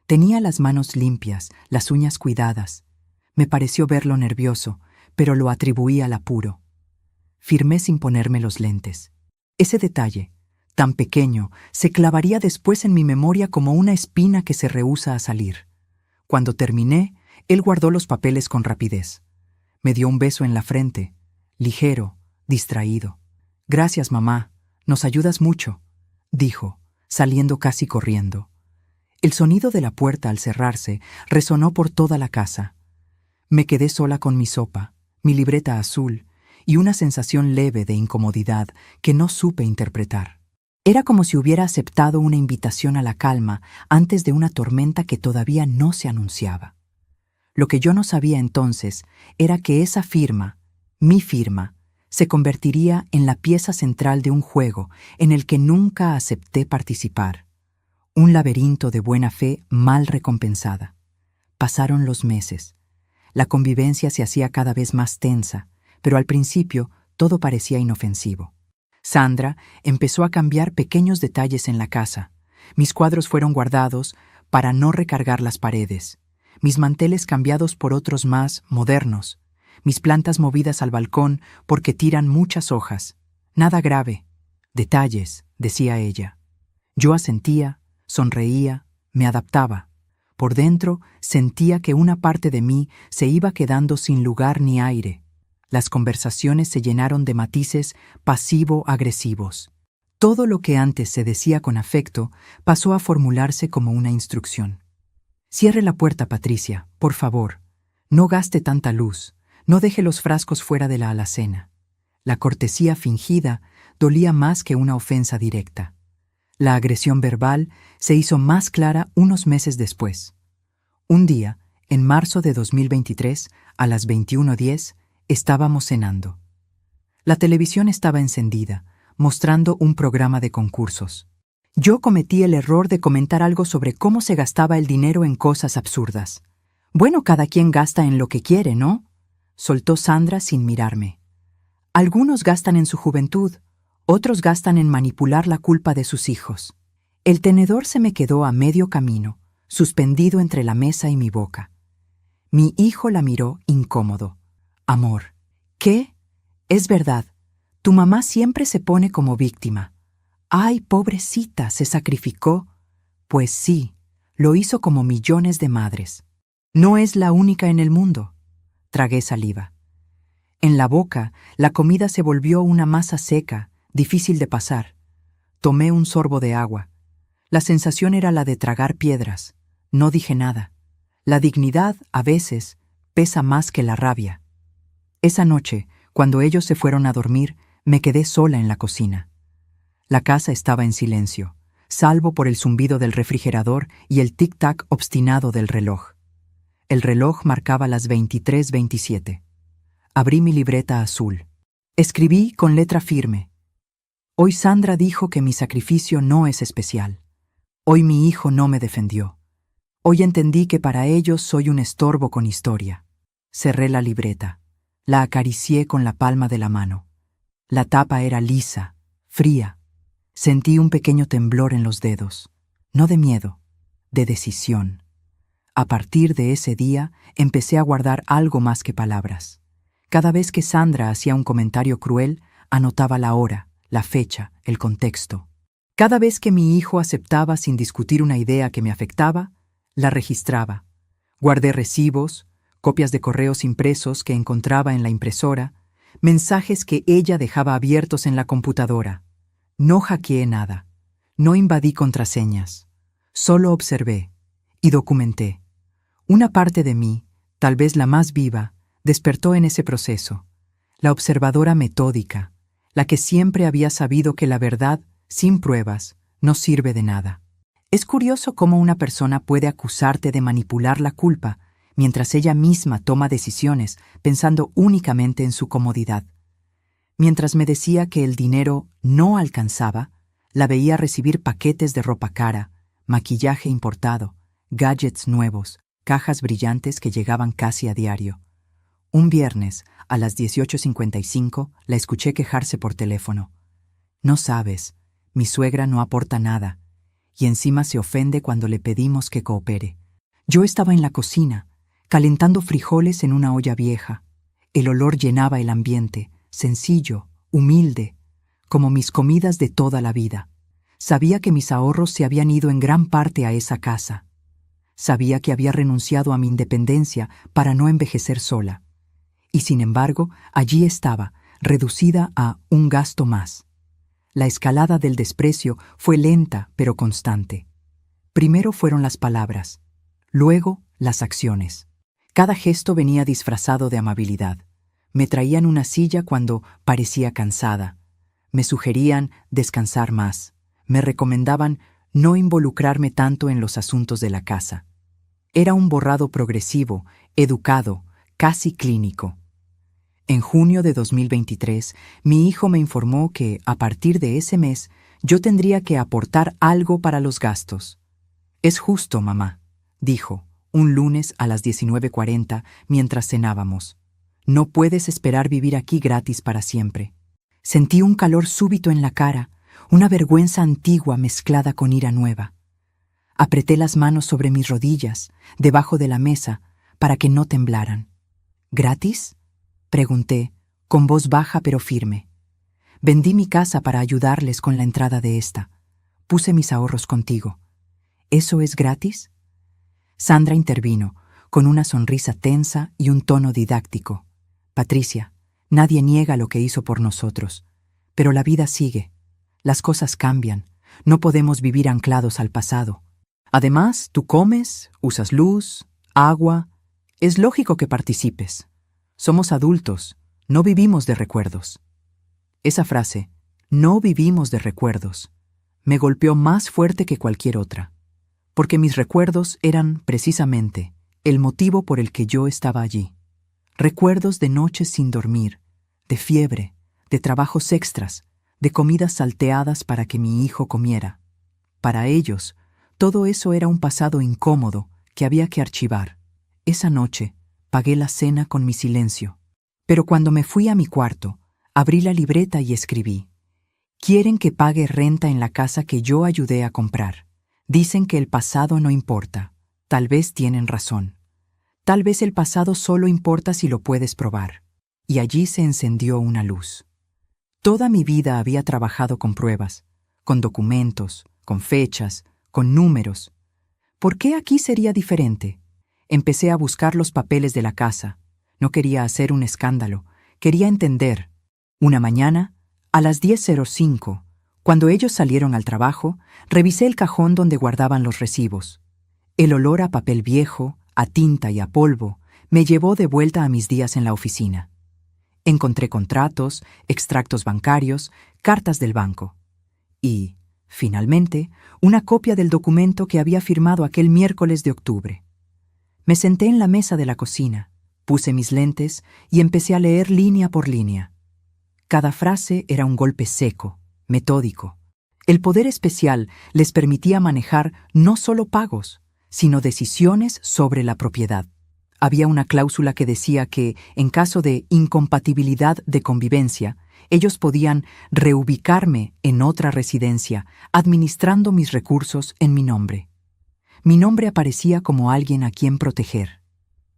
Tenía las manos limpias, las uñas cuidadas. Me pareció verlo nervioso, pero lo atribuí al apuro. Firmé sin ponerme los lentes. Ese detalle, tan pequeño, se clavaría después en mi memoria como una espina que se rehúsa a salir. Cuando terminé, él guardó los papeles con rapidez. Me dio un beso en la frente, ligero, distraído. «Gracias, mamá, nos ayudas mucho», dijo, saliendo casi corriendo. El sonido de la puerta al cerrarse resonó por toda la casa. Me quedé sola con mi sopa, mi libreta azul y una sensación leve de incomodidad que no supe interpretar. Era como si hubiera aceptado una invitación a la calma antes de una tormenta que todavía no se anunciaba. Lo que yo no sabía entonces era que esa firma, mi firma, se convertiría en la pieza central de un juego en el que nunca acepté participar. Un laberinto de buena fe mal recompensada. Pasaron los meses. La convivencia se hacía cada vez más tensa, pero al principio todo parecía inofensivo. Sandra empezó a cambiar pequeños detalles en la casa. Mis cuadros fueron guardados para no recargar las paredes. Mis manteles cambiados por otros más modernos. Mis plantas movidas al balcón porque tiran muchas hojas. Nada grave. Detalles, decía ella. Yo asentía, sonreía, me adaptaba. Por dentro sentía que una parte de mí se iba quedando sin lugar ni aire. Las conversaciones se llenaron de matices pasivo-agresivos. Todo lo que antes se decía con afecto pasó a formularse como una instrucción. Cierre la puerta, Patricia, por favor. No gaste tanta luz. No deje los frascos fuera de la alacena. La cortesía fingida dolía más que una ofensa directa. La agresión verbal se hizo más clara unos meses después. Un día, en marzo de 2023, a las 21:10, estábamos cenando. La televisión estaba encendida, mostrando un programa de concursos. Yo cometí el error de comentar algo sobre cómo se gastaba el dinero en cosas absurdas. Bueno, cada quien gasta en lo que quiere, ¿no? Soltó Sandra sin mirarme. Algunos gastan en su juventud, otros gastan en manipular la culpa de sus hijos. El tenedor se me quedó a medio camino, suspendido entre la mesa y mi boca. Mi hijo la miró incómodo. Amor, ¿qué? Es verdad, tu mamá siempre se pone como víctima. Ay, pobrecita, se sacrificó. Pues sí, lo hizo como millones de madres. No es la única en el mundo. Tragué saliva. En la boca, la comida se volvió una masa seca, difícil de pasar. Tomé un sorbo de agua. La sensación era la de tragar piedras. No dije nada. La dignidad, a veces, pesa más que la rabia. Esa noche, cuando ellos se fueron a dormir, me quedé sola en la cocina. La casa estaba en silencio, salvo por el zumbido del refrigerador y el tic-tac obstinado del reloj. El reloj marcaba las 23:27. Abrí mi libreta azul. Escribí con letra firme. Hoy Sandra dijo que mi sacrificio no es especial. Hoy mi hijo no me defendió. Hoy entendí que para ellos soy un estorbo con historia. Cerré la libreta. La acaricié con la palma de la mano. La tapa era lisa, fría. Sentí un pequeño temblor en los dedos. No de miedo, de decisión. A partir de ese día, empecé a guardar algo más que palabras. Cada vez que Sandra hacía un comentario cruel, anotaba la hora, la fecha, el contexto. Cada vez que mi hijo aceptaba sin discutir una idea que me afectaba, la registraba. Guardé recibos, copias de correos impresos que encontraba en la impresora, mensajes que ella dejaba abiertos en la computadora. No hackeé nada. No invadí contraseñas. Solo observé y documenté. Una parte de mí, tal vez la más viva, despertó en ese proceso. La observadora metódica, la que siempre había sabido que la verdad, sin pruebas, no sirve de nada. Es curioso cómo una persona puede acusarte de manipular la culpa mientras ella misma toma decisiones pensando únicamente en su comodidad. Mientras me decía que el dinero no alcanzaba, la veía recibir paquetes de ropa cara, maquillaje importado, gadgets nuevos, cajas brillantes que llegaban casi a diario. Un viernes, a las 18:55, la escuché quejarse por teléfono. No sabes, mi suegra no aporta nada, y encima se ofende cuando le pedimos que coopere. Yo estaba en la cocina, calentando frijoles en una olla vieja. El olor llenaba el ambiente, sencillo, humilde, como mis comidas de toda la vida. Sabía que mis ahorros se habían ido en gran parte a esa casa. Sabía que había renunciado a mi independencia para no envejecer sola. Y sin embargo, allí estaba, reducida a un gasto más. La escalada del desprecio fue lenta pero constante. Primero fueron las palabras, luego las acciones. Cada gesto venía disfrazado de amabilidad. Me traían una silla cuando parecía cansada. Me sugerían descansar más. Me recomendaban no involucrarme tanto en los asuntos de la casa. Era un borrado progresivo, educado, casi clínico. En junio de 2023, mi hijo me informó que, a partir de ese mes, yo tendría que aportar algo para los gastos. «Es justo, mamá», dijo, un lunes a las 19:40 mientras cenábamos. «No puedes esperar vivir aquí gratis para siempre». Sentí un calor súbito en la cara, una vergüenza antigua mezclada con ira nueva. Apreté las manos sobre mis rodillas, debajo de la mesa, para que no temblaran. «¿Gratis?», pregunté, con voz baja pero firme. «Vendí mi casa para ayudarles con la entrada de esta. Puse mis ahorros contigo. ¿Eso es gratis?». Sandra intervino, con una sonrisa tensa y un tono didáctico. «Patricia, nadie niega lo que hizo por nosotros. Pero la vida sigue. Las cosas cambian. No podemos vivir anclados al pasado. Además, tú comes, usas luz, agua. Es lógico que participes. Somos adultos, no vivimos de recuerdos». Esa frase, «no vivimos de recuerdos», me golpeó más fuerte que cualquier otra, porque mis recuerdos eran, precisamente, el motivo por el que yo estaba allí. Recuerdos de noches sin dormir, de fiebre, de trabajos extras, de comidas salteadas para que mi hijo comiera. Para ellos, todo eso era un pasado incómodo que había que archivar. Esa noche, pagué la cena con mi silencio. Pero cuando me fui a mi cuarto, abrí la libreta y escribí: «Quieren que pague renta en la casa que yo ayudé a comprar. Dicen que el pasado no importa. Tal vez tienen razón. Tal vez el pasado solo importa si lo puedes probar». Y allí se encendió una luz. Toda mi vida había trabajado con pruebas, con documentos, con fechas, con números. ¿Por qué aquí sería diferente? Empecé a buscar los papeles de la casa. No quería hacer un escándalo, quería entender. Una mañana, a las 10:05, cuando ellos salieron al trabajo, revisé el cajón donde guardaban los recibos. El olor a papel viejo, a tinta y a polvo me llevó de vuelta a mis días en la oficina. Encontré contratos, extractos bancarios, cartas del banco. Y, finalmente, una copia del documento que había firmado aquel miércoles de octubre. Me senté en la mesa de la cocina, puse mis lentes y empecé a leer línea por línea. Cada frase era un golpe seco, metódico. El poder especial les permitía manejar no solo pagos, sino decisiones sobre la propiedad. Había una cláusula que decía que, en caso de incompatibilidad de convivencia, ellos podían reubicarme en otra residencia, administrando mis recursos en mi nombre. Mi nombre aparecía como alguien a quien proteger,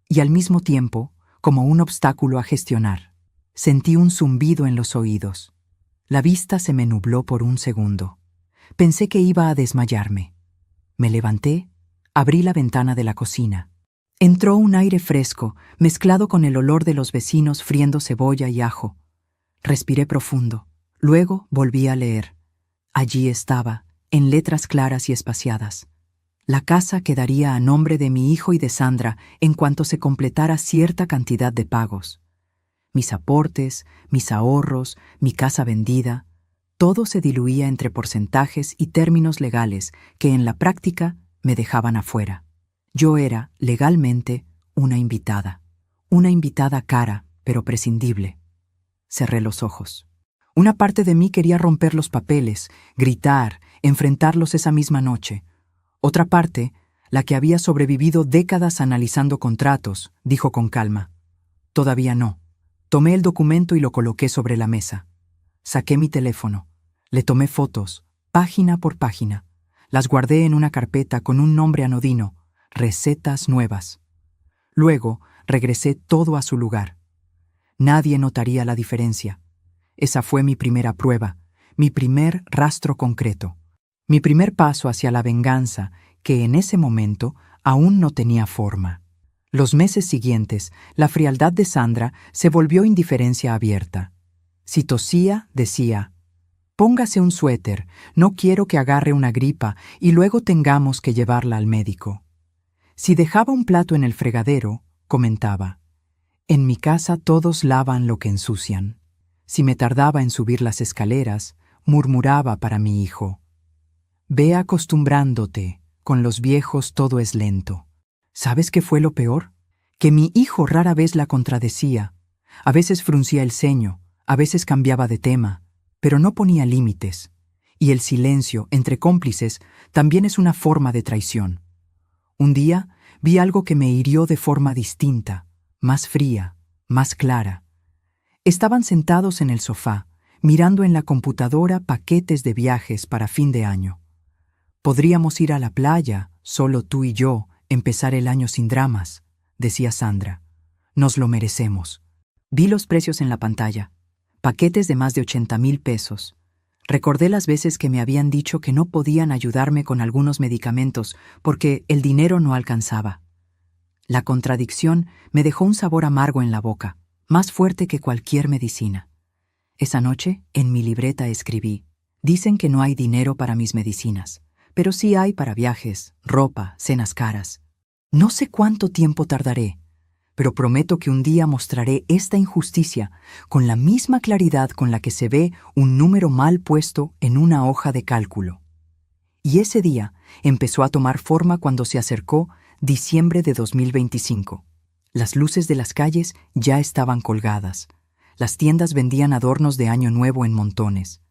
y al mismo tiempo como un obstáculo a gestionar. Sentí un zumbido en los oídos. La vista se me nubló por un segundo. Pensé que iba a desmayarme. Me levanté, abrí la ventana de la cocina. Entró un aire fresco, mezclado con el olor de los vecinos friendo cebolla y ajo. Respiré profundo. Luego volví a leer. Allí estaba, en letras claras y espaciadas. La casa quedaría a nombre de mi hijo y de Sandra en cuanto se completara cierta cantidad de pagos. Mis aportes, mis ahorros, mi casa vendida, todo se diluía entre porcentajes y términos legales que en la práctica me dejaban afuera. Yo era, legalmente, una invitada cara, pero prescindible. Cerré los ojos. Una parte de mí quería romper los papeles, gritar, enfrentarlos esa misma noche. Otra parte, la que había sobrevivido décadas analizando contratos, dijo con calma: «Todavía no». Tomé el documento y lo coloqué sobre la mesa. Saqué mi teléfono. Le tomé fotos, página por página. Las guardé en una carpeta con un nombre anodino: Recetas Nuevas. Luego regresé todo a su lugar. Nadie notaría la diferencia. Esa fue mi primera prueba, mi primer rastro concreto, mi primer paso hacia la venganza que en ese momento aún no tenía forma. Los meses siguientes, la frialdad de Sandra se volvió indiferencia abierta. Si tosía, decía: Póngase un suéter, no quiero que agarre una gripa y luego tengamos que llevarla al médico. Si dejaba un plato en el fregadero, comentaba, en mi casa todos lavan lo que ensucian. Si me tardaba en subir las escaleras, murmuraba para mi hijo, ve acostumbrándote, con los viejos todo es lento. ¿Sabes qué fue lo peor? Que mi hijo rara vez la contradecía. A veces fruncía el ceño, a veces cambiaba de tema, pero no ponía límites. Y el silencio, entre cómplices, también es una forma de traición. Un día vi algo que me hirió de forma distinta, más fría, más clara. Estaban sentados en el sofá, mirando en la computadora paquetes de viajes para fin de año. Podríamos ir a la playa, solo tú y yo, empezar el año sin dramas, decía Sandra. Nos lo merecemos. Vi los precios en la pantalla. Paquetes de más de 80,000 pesos. Recordé las veces que me habían dicho que no podían ayudarme con algunos medicamentos porque el dinero no alcanzaba. La contradicción me dejó un sabor amargo en la boca, más fuerte que cualquier medicina. Esa noche, en mi libreta escribí, dicen que no hay dinero para mis medicinas, pero sí hay para viajes, ropa, cenas caras. No sé cuánto tiempo tardaré, pero prometo que un día mostraré esta injusticia con la misma claridad con la que se ve un número mal puesto en una hoja de cálculo. Y ese día empezó a tomar forma cuando se acercó diciembre de 2025. Las luces de las calles ya estaban colgadas. Las tiendas vendían adornos de Año Nuevo en montones.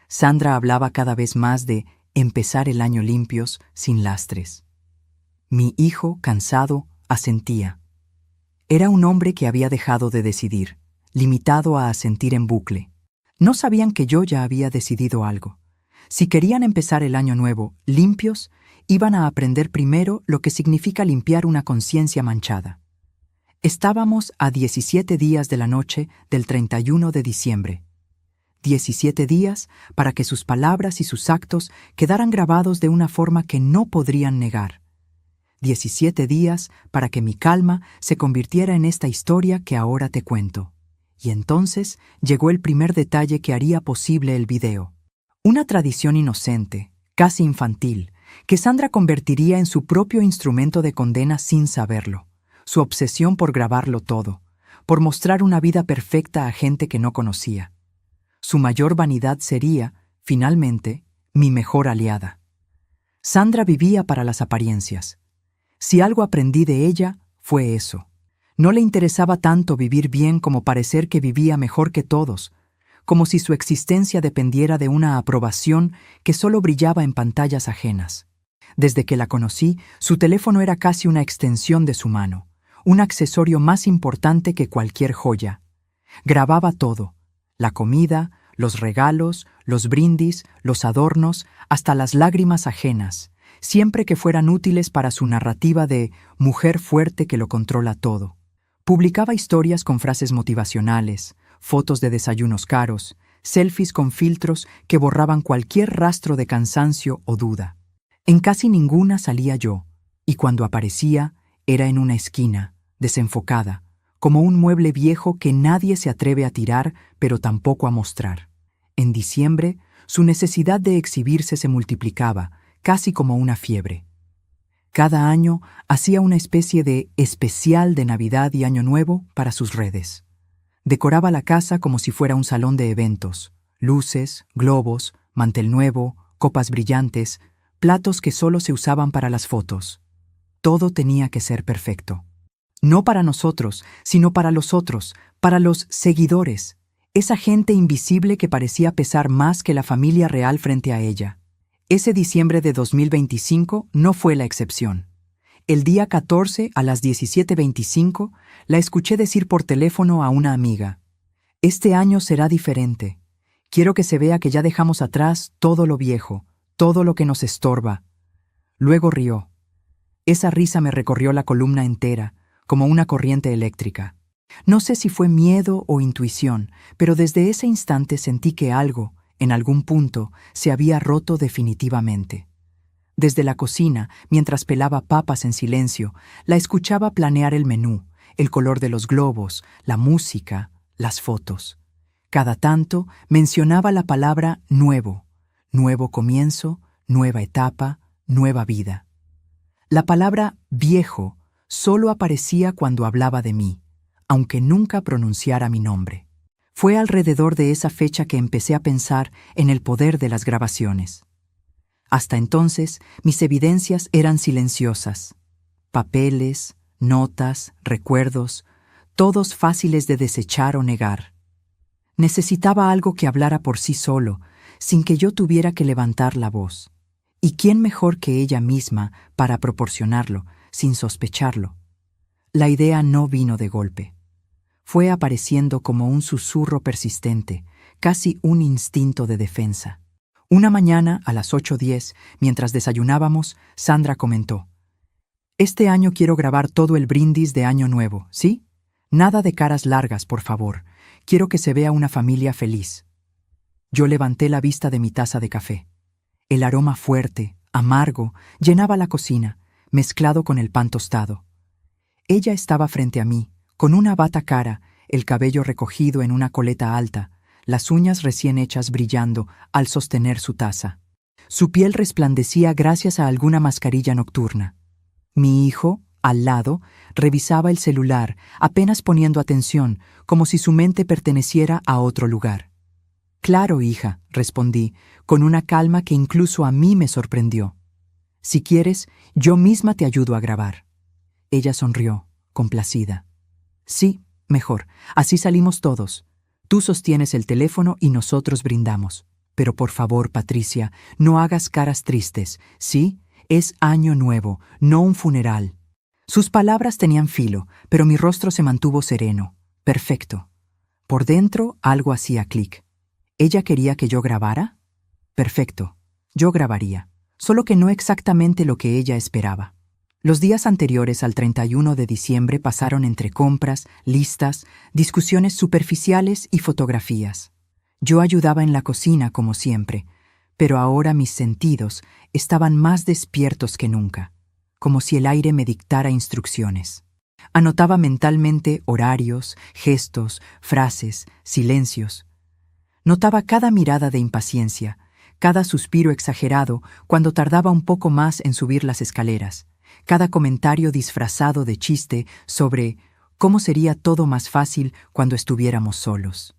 Sandra hablaba cada vez más de empezar el año limpios, sin lastres. Mi hijo, cansado, asentía. Era un hombre que había dejado de decidir, limitado a asentir en bucle. No sabían que yo ya había decidido algo. Si querían empezar el año nuevo limpios, iban a aprender primero lo que significa limpiar una conciencia manchada. Estábamos a 17 días de la noche del 31 de diciembre. 17 días para que sus palabras y sus actos quedaran grabados de una forma que no podrían negar. 17 días para que mi calma se convirtiera en esta historia que ahora te cuento. Y entonces llegó el primer detalle que haría posible el video. Una tradición inocente, casi infantil, que Sandra convertiría en su propio instrumento de condena sin saberlo. Su obsesión por grabarlo todo, por mostrar una vida perfecta a gente que no conocía. Su mayor vanidad sería, finalmente, mi mejor aliada. Sandra vivía para las apariencias. Si algo aprendí de ella, fue eso. No le interesaba tanto vivir bien como parecer que vivía mejor que todos, como si su existencia dependiera de una aprobación que solo brillaba en pantallas ajenas. Desde que la conocí, su teléfono era casi una extensión de su mano, un accesorio más importante que cualquier joya. Grababa todo, la comida, los regalos, los brindis, los adornos, hasta las lágrimas ajenas, siempre que fueran útiles para su narrativa de mujer fuerte que lo controla todo. Publicaba historias con frases motivacionales, fotos de desayunos caros, selfies con filtros que borraban cualquier rastro de cansancio o duda. En casi ninguna salía yo, y cuando aparecía, era en una esquina, desenfocada, como un mueble viejo que nadie se atreve a tirar, pero tampoco a mostrar. En diciembre, su necesidad de exhibirse se multiplicaba, casi como una fiebre. Cada año hacía una especie de especial de Navidad y Año Nuevo para sus redes. Decoraba la casa como si fuera un salón de eventos, luces, globos, mantel nuevo, copas brillantes, platos que solo se usaban para las fotos. Todo tenía que ser perfecto. No para nosotros, sino para los otros, para los seguidores, esa gente invisible que parecía pesar más que la familia real frente a ella. Ese diciembre de 2025 no fue la excepción. El día 14 a las 17:25 la escuché decir por teléfono a una amiga: «Este año será diferente. Quiero que se vea que ya dejamos atrás todo lo viejo, todo lo que nos estorba». Luego rió. Esa risa me recorrió la columna entera, como una corriente eléctrica. No sé si fue miedo o intuición, pero desde ese instante sentí que algo, en algún punto, se había roto definitivamente. Desde la cocina, mientras pelaba papas en silencio, la escuchaba planear el menú, el color de los globos, la música, las fotos. Cada tanto mencionaba la palabra nuevo, nuevo comienzo, nueva etapa, nueva vida. La palabra viejo solo aparecía cuando hablaba de mí, aunque nunca pronunciara mi nombre. Fue alrededor de esa fecha que empecé a pensar en el poder de las grabaciones. Hasta entonces, mis evidencias eran silenciosas. Papeles, notas, recuerdos, todos fáciles de desechar o negar. Necesitaba algo que hablara por sí solo, sin que yo tuviera que levantar la voz. ¿Y quién mejor que ella misma para proporcionarlo, sin sospecharlo? La idea no vino de golpe. Fue apareciendo como un susurro persistente, casi un instinto de defensa. Una mañana, a las 8:10, mientras desayunábamos, Sandra comentó: «Este año quiero grabar todo el brindis de Año Nuevo, ¿sí? Nada de caras largas, por favor. Quiero que se vea una familia feliz». Yo levanté la vista de mi taza de café. El aroma fuerte, amargo, llenaba la cocina, mezclado con el pan tostado. Ella estaba frente a mí, con una bata cara, el cabello recogido en una coleta alta, las uñas recién hechas brillando al sostener su taza. Su piel resplandecía gracias a alguna mascarilla nocturna. Mi hijo, al lado, revisaba el celular, apenas poniendo atención, como si su mente perteneciera a otro lugar. «Claro, hija», respondí, con una calma que incluso a mí me sorprendió. «Si quieres, yo misma te ayudo a grabar». Ella sonrió, complacida. «Sí, mejor, así salimos todos. Tú sostienes el teléfono y nosotros brindamos. Pero por favor, Patricia, no hagas caras tristes, ¿sí? Es Año Nuevo, no un funeral». Sus palabras tenían filo, pero mi rostro se mantuvo sereno. Perfecto. Por dentro algo hacía clic. ¿Ella quería que yo grabara? Perfecto. Yo grabaría. Solo que no exactamente lo que ella esperaba. Los días anteriores al 31 de diciembre pasaron entre compras, listas, discusiones superficiales y fotografías. Yo ayudaba en la cocina como siempre, pero ahora mis sentidos estaban más despiertos que nunca, como si el aire me dictara instrucciones. Anotaba mentalmente horarios, gestos, frases, silencios. Notaba cada mirada de impaciencia, cada suspiro exagerado cuando tardaba un poco más en subir las escaleras, cada comentario disfrazado de chiste sobre cómo sería todo más fácil cuando estuviéramos solos.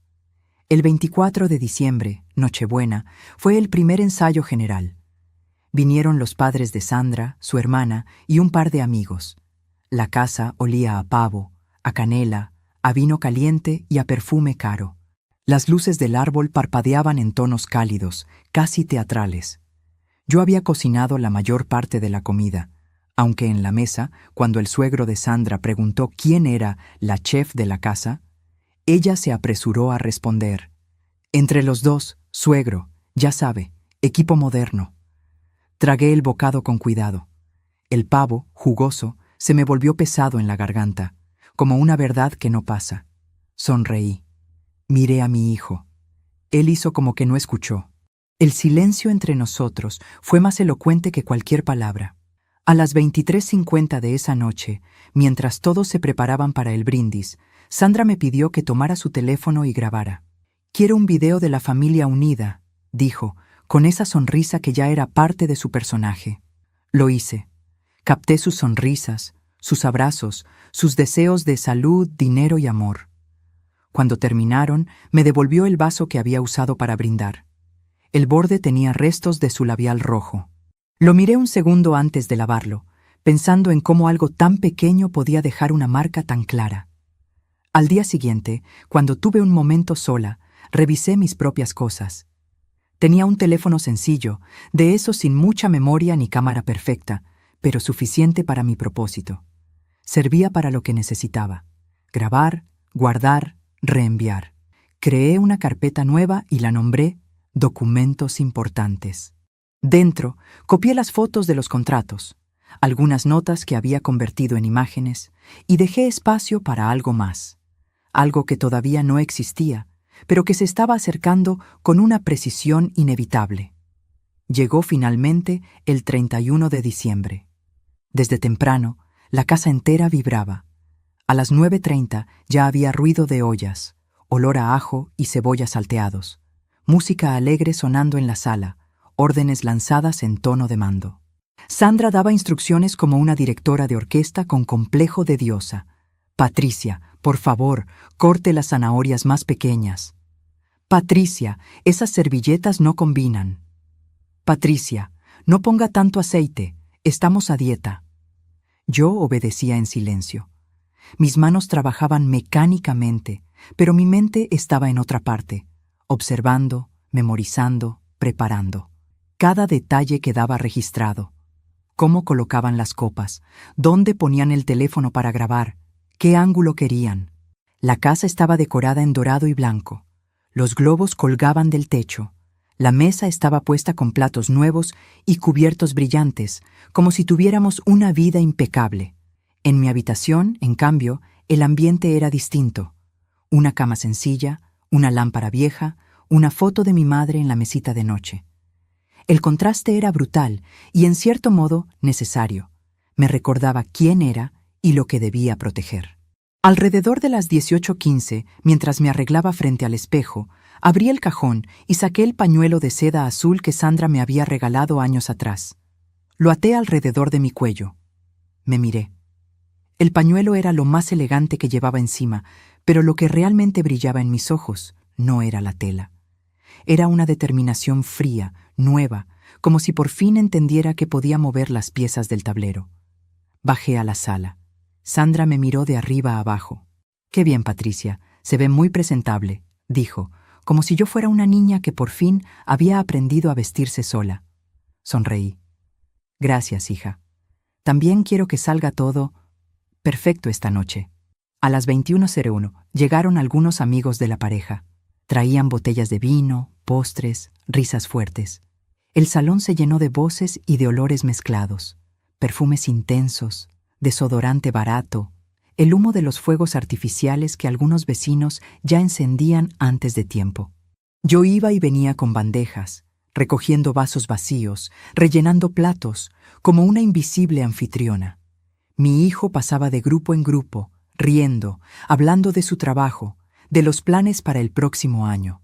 El 24 de diciembre, Nochebuena, fue el primer ensayo general. Vinieron los padres de Sandra, su hermana y un par de amigos. La casa olía a pavo, a canela, a vino caliente y a perfume caro. Las luces del árbol parpadeaban en tonos cálidos, casi teatrales. Yo había cocinado la mayor parte de la comida, aunque en la mesa, cuando el suegro de Sandra preguntó quién era la chef de la casa, ella se apresuró a responder: «Entre los dos, suegro, ya sabe, equipo moderno». Tragué el bocado con cuidado. El pavo, jugoso, se me volvió pesado en la garganta, como una verdad que no pasa. Sonreí. Miré a mi hijo. Él hizo como que no escuchó. El silencio entre nosotros fue más elocuente que cualquier palabra. A las 23:50 de esa noche, mientras todos se preparaban para el brindis, Sandra me pidió que tomara su teléfono y grabara. «Quiero un video de la familia unida», dijo, con esa sonrisa que ya era parte de su personaje. Lo hice. Capté sus sonrisas, sus abrazos, sus deseos de salud, dinero y amor. Cuando terminaron, me devolvió el vaso que había usado para brindar. El borde tenía restos de su labial rojo. Lo miré un segundo antes de lavarlo, pensando en cómo algo tan pequeño podía dejar una marca tan clara. Al día siguiente, cuando tuve un momento sola, revisé mis propias cosas. Tenía un teléfono sencillo, de esos sin mucha memoria ni cámara perfecta, pero suficiente para mi propósito. Servía para lo que necesitaba: grabar, guardar, reenviar. Creé una carpeta nueva y la nombré Documentos Importantes. Dentro, copié las fotos de los contratos, algunas notas que había convertido en imágenes, y dejé espacio para algo más, algo que todavía no existía, pero que se estaba acercando con una precisión inevitable. Llegó finalmente el 31 de diciembre. Desde temprano, la casa entera vibraba. A las 9:30 ya había ruido de ollas, olor a ajo y cebolla salteados, música alegre sonando en la sala, órdenes lanzadas en tono de mando. Sandra daba instrucciones como una directora de orquesta con complejo de diosa. Patricia, por favor, corte las zanahorias más pequeñas. Patricia, esas servilletas no combinan. Patricia, no ponga tanto aceite, estamos a dieta. Yo obedecía en silencio. Mis manos trabajaban mecánicamente, pero mi mente estaba en otra parte, observando, memorizando, preparando. Cada detalle quedaba registrado. Cómo colocaban las copas, dónde ponían el teléfono para grabar, qué ángulo querían. La casa estaba decorada en dorado y blanco. Los globos colgaban del techo. La mesa estaba puesta con platos nuevos y cubiertos brillantes, como si tuviéramos una vida impecable. En mi habitación, en cambio, el ambiente era distinto. Una cama sencilla, una lámpara vieja, una foto de mi madre en la mesita de noche. El contraste era brutal y, en cierto modo, necesario. Me recordaba quién era y lo que debía proteger. Alrededor de las 18:15, mientras me arreglaba frente al espejo, abrí el cajón y saqué el pañuelo de seda azul que Sandra me había regalado años atrás. Lo até alrededor de mi cuello. Me miré. El pañuelo era lo más elegante que llevaba encima, pero lo que realmente brillaba en mis ojos no era la tela. Era una determinación fría, nueva, como si por fin entendiera que podía mover las piezas del tablero. Bajé a la sala. Sandra me miró de arriba a abajo. «Qué bien, Patricia, se ve muy presentable», dijo, como si yo fuera una niña que por fin había aprendido a vestirse sola. Sonreí. «Gracias, hija. También quiero que salga todo perfecto esta noche». A las 21:01 llegaron algunos amigos de la pareja. Traían botellas de vino, postres, risas fuertes. El salón se llenó de voces y de olores mezclados, perfumes intensos, desodorante barato, el humo de los fuegos artificiales que algunos vecinos ya encendían antes de tiempo. Yo iba y venía con bandejas, recogiendo vasos vacíos, rellenando platos, como una invisible anfitriona. Mi hijo pasaba de grupo en grupo, riendo, hablando de su trabajo, de los planes para el próximo año.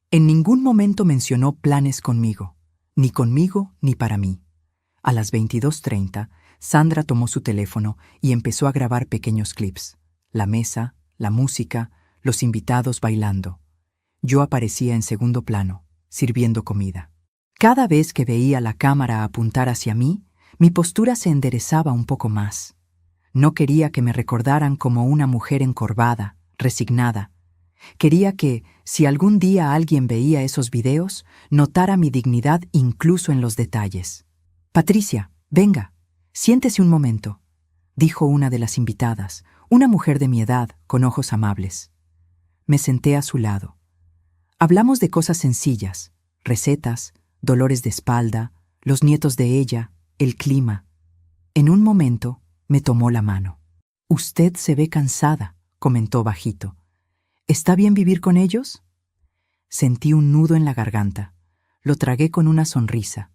En ningún momento mencionó planes conmigo ni para mí. A las 22:30, Sandra tomó su teléfono y empezó a grabar pequeños clips. La mesa, la música, los invitados bailando. Yo aparecía en segundo plano, sirviendo comida. Cada vez que veía la cámara apuntar hacia mí, mi postura se enderezaba un poco más. No quería que me recordaran como una mujer encorvada, resignada. Quería que, si algún día alguien veía esos videos, notara mi dignidad incluso en los detalles. «Patricia, venga, siéntese un momento», dijo una de las invitadas, una mujer de mi edad, con ojos amables. Me senté a su lado. Hablamos de cosas sencillas, recetas, dolores de espalda, los nietos de ella, el clima. En un momento, me tomó la mano. «Usted se ve cansada», comentó bajito. «¿Está bien vivir con ellos?» Sentí un nudo en la garganta. Lo tragué con una sonrisa.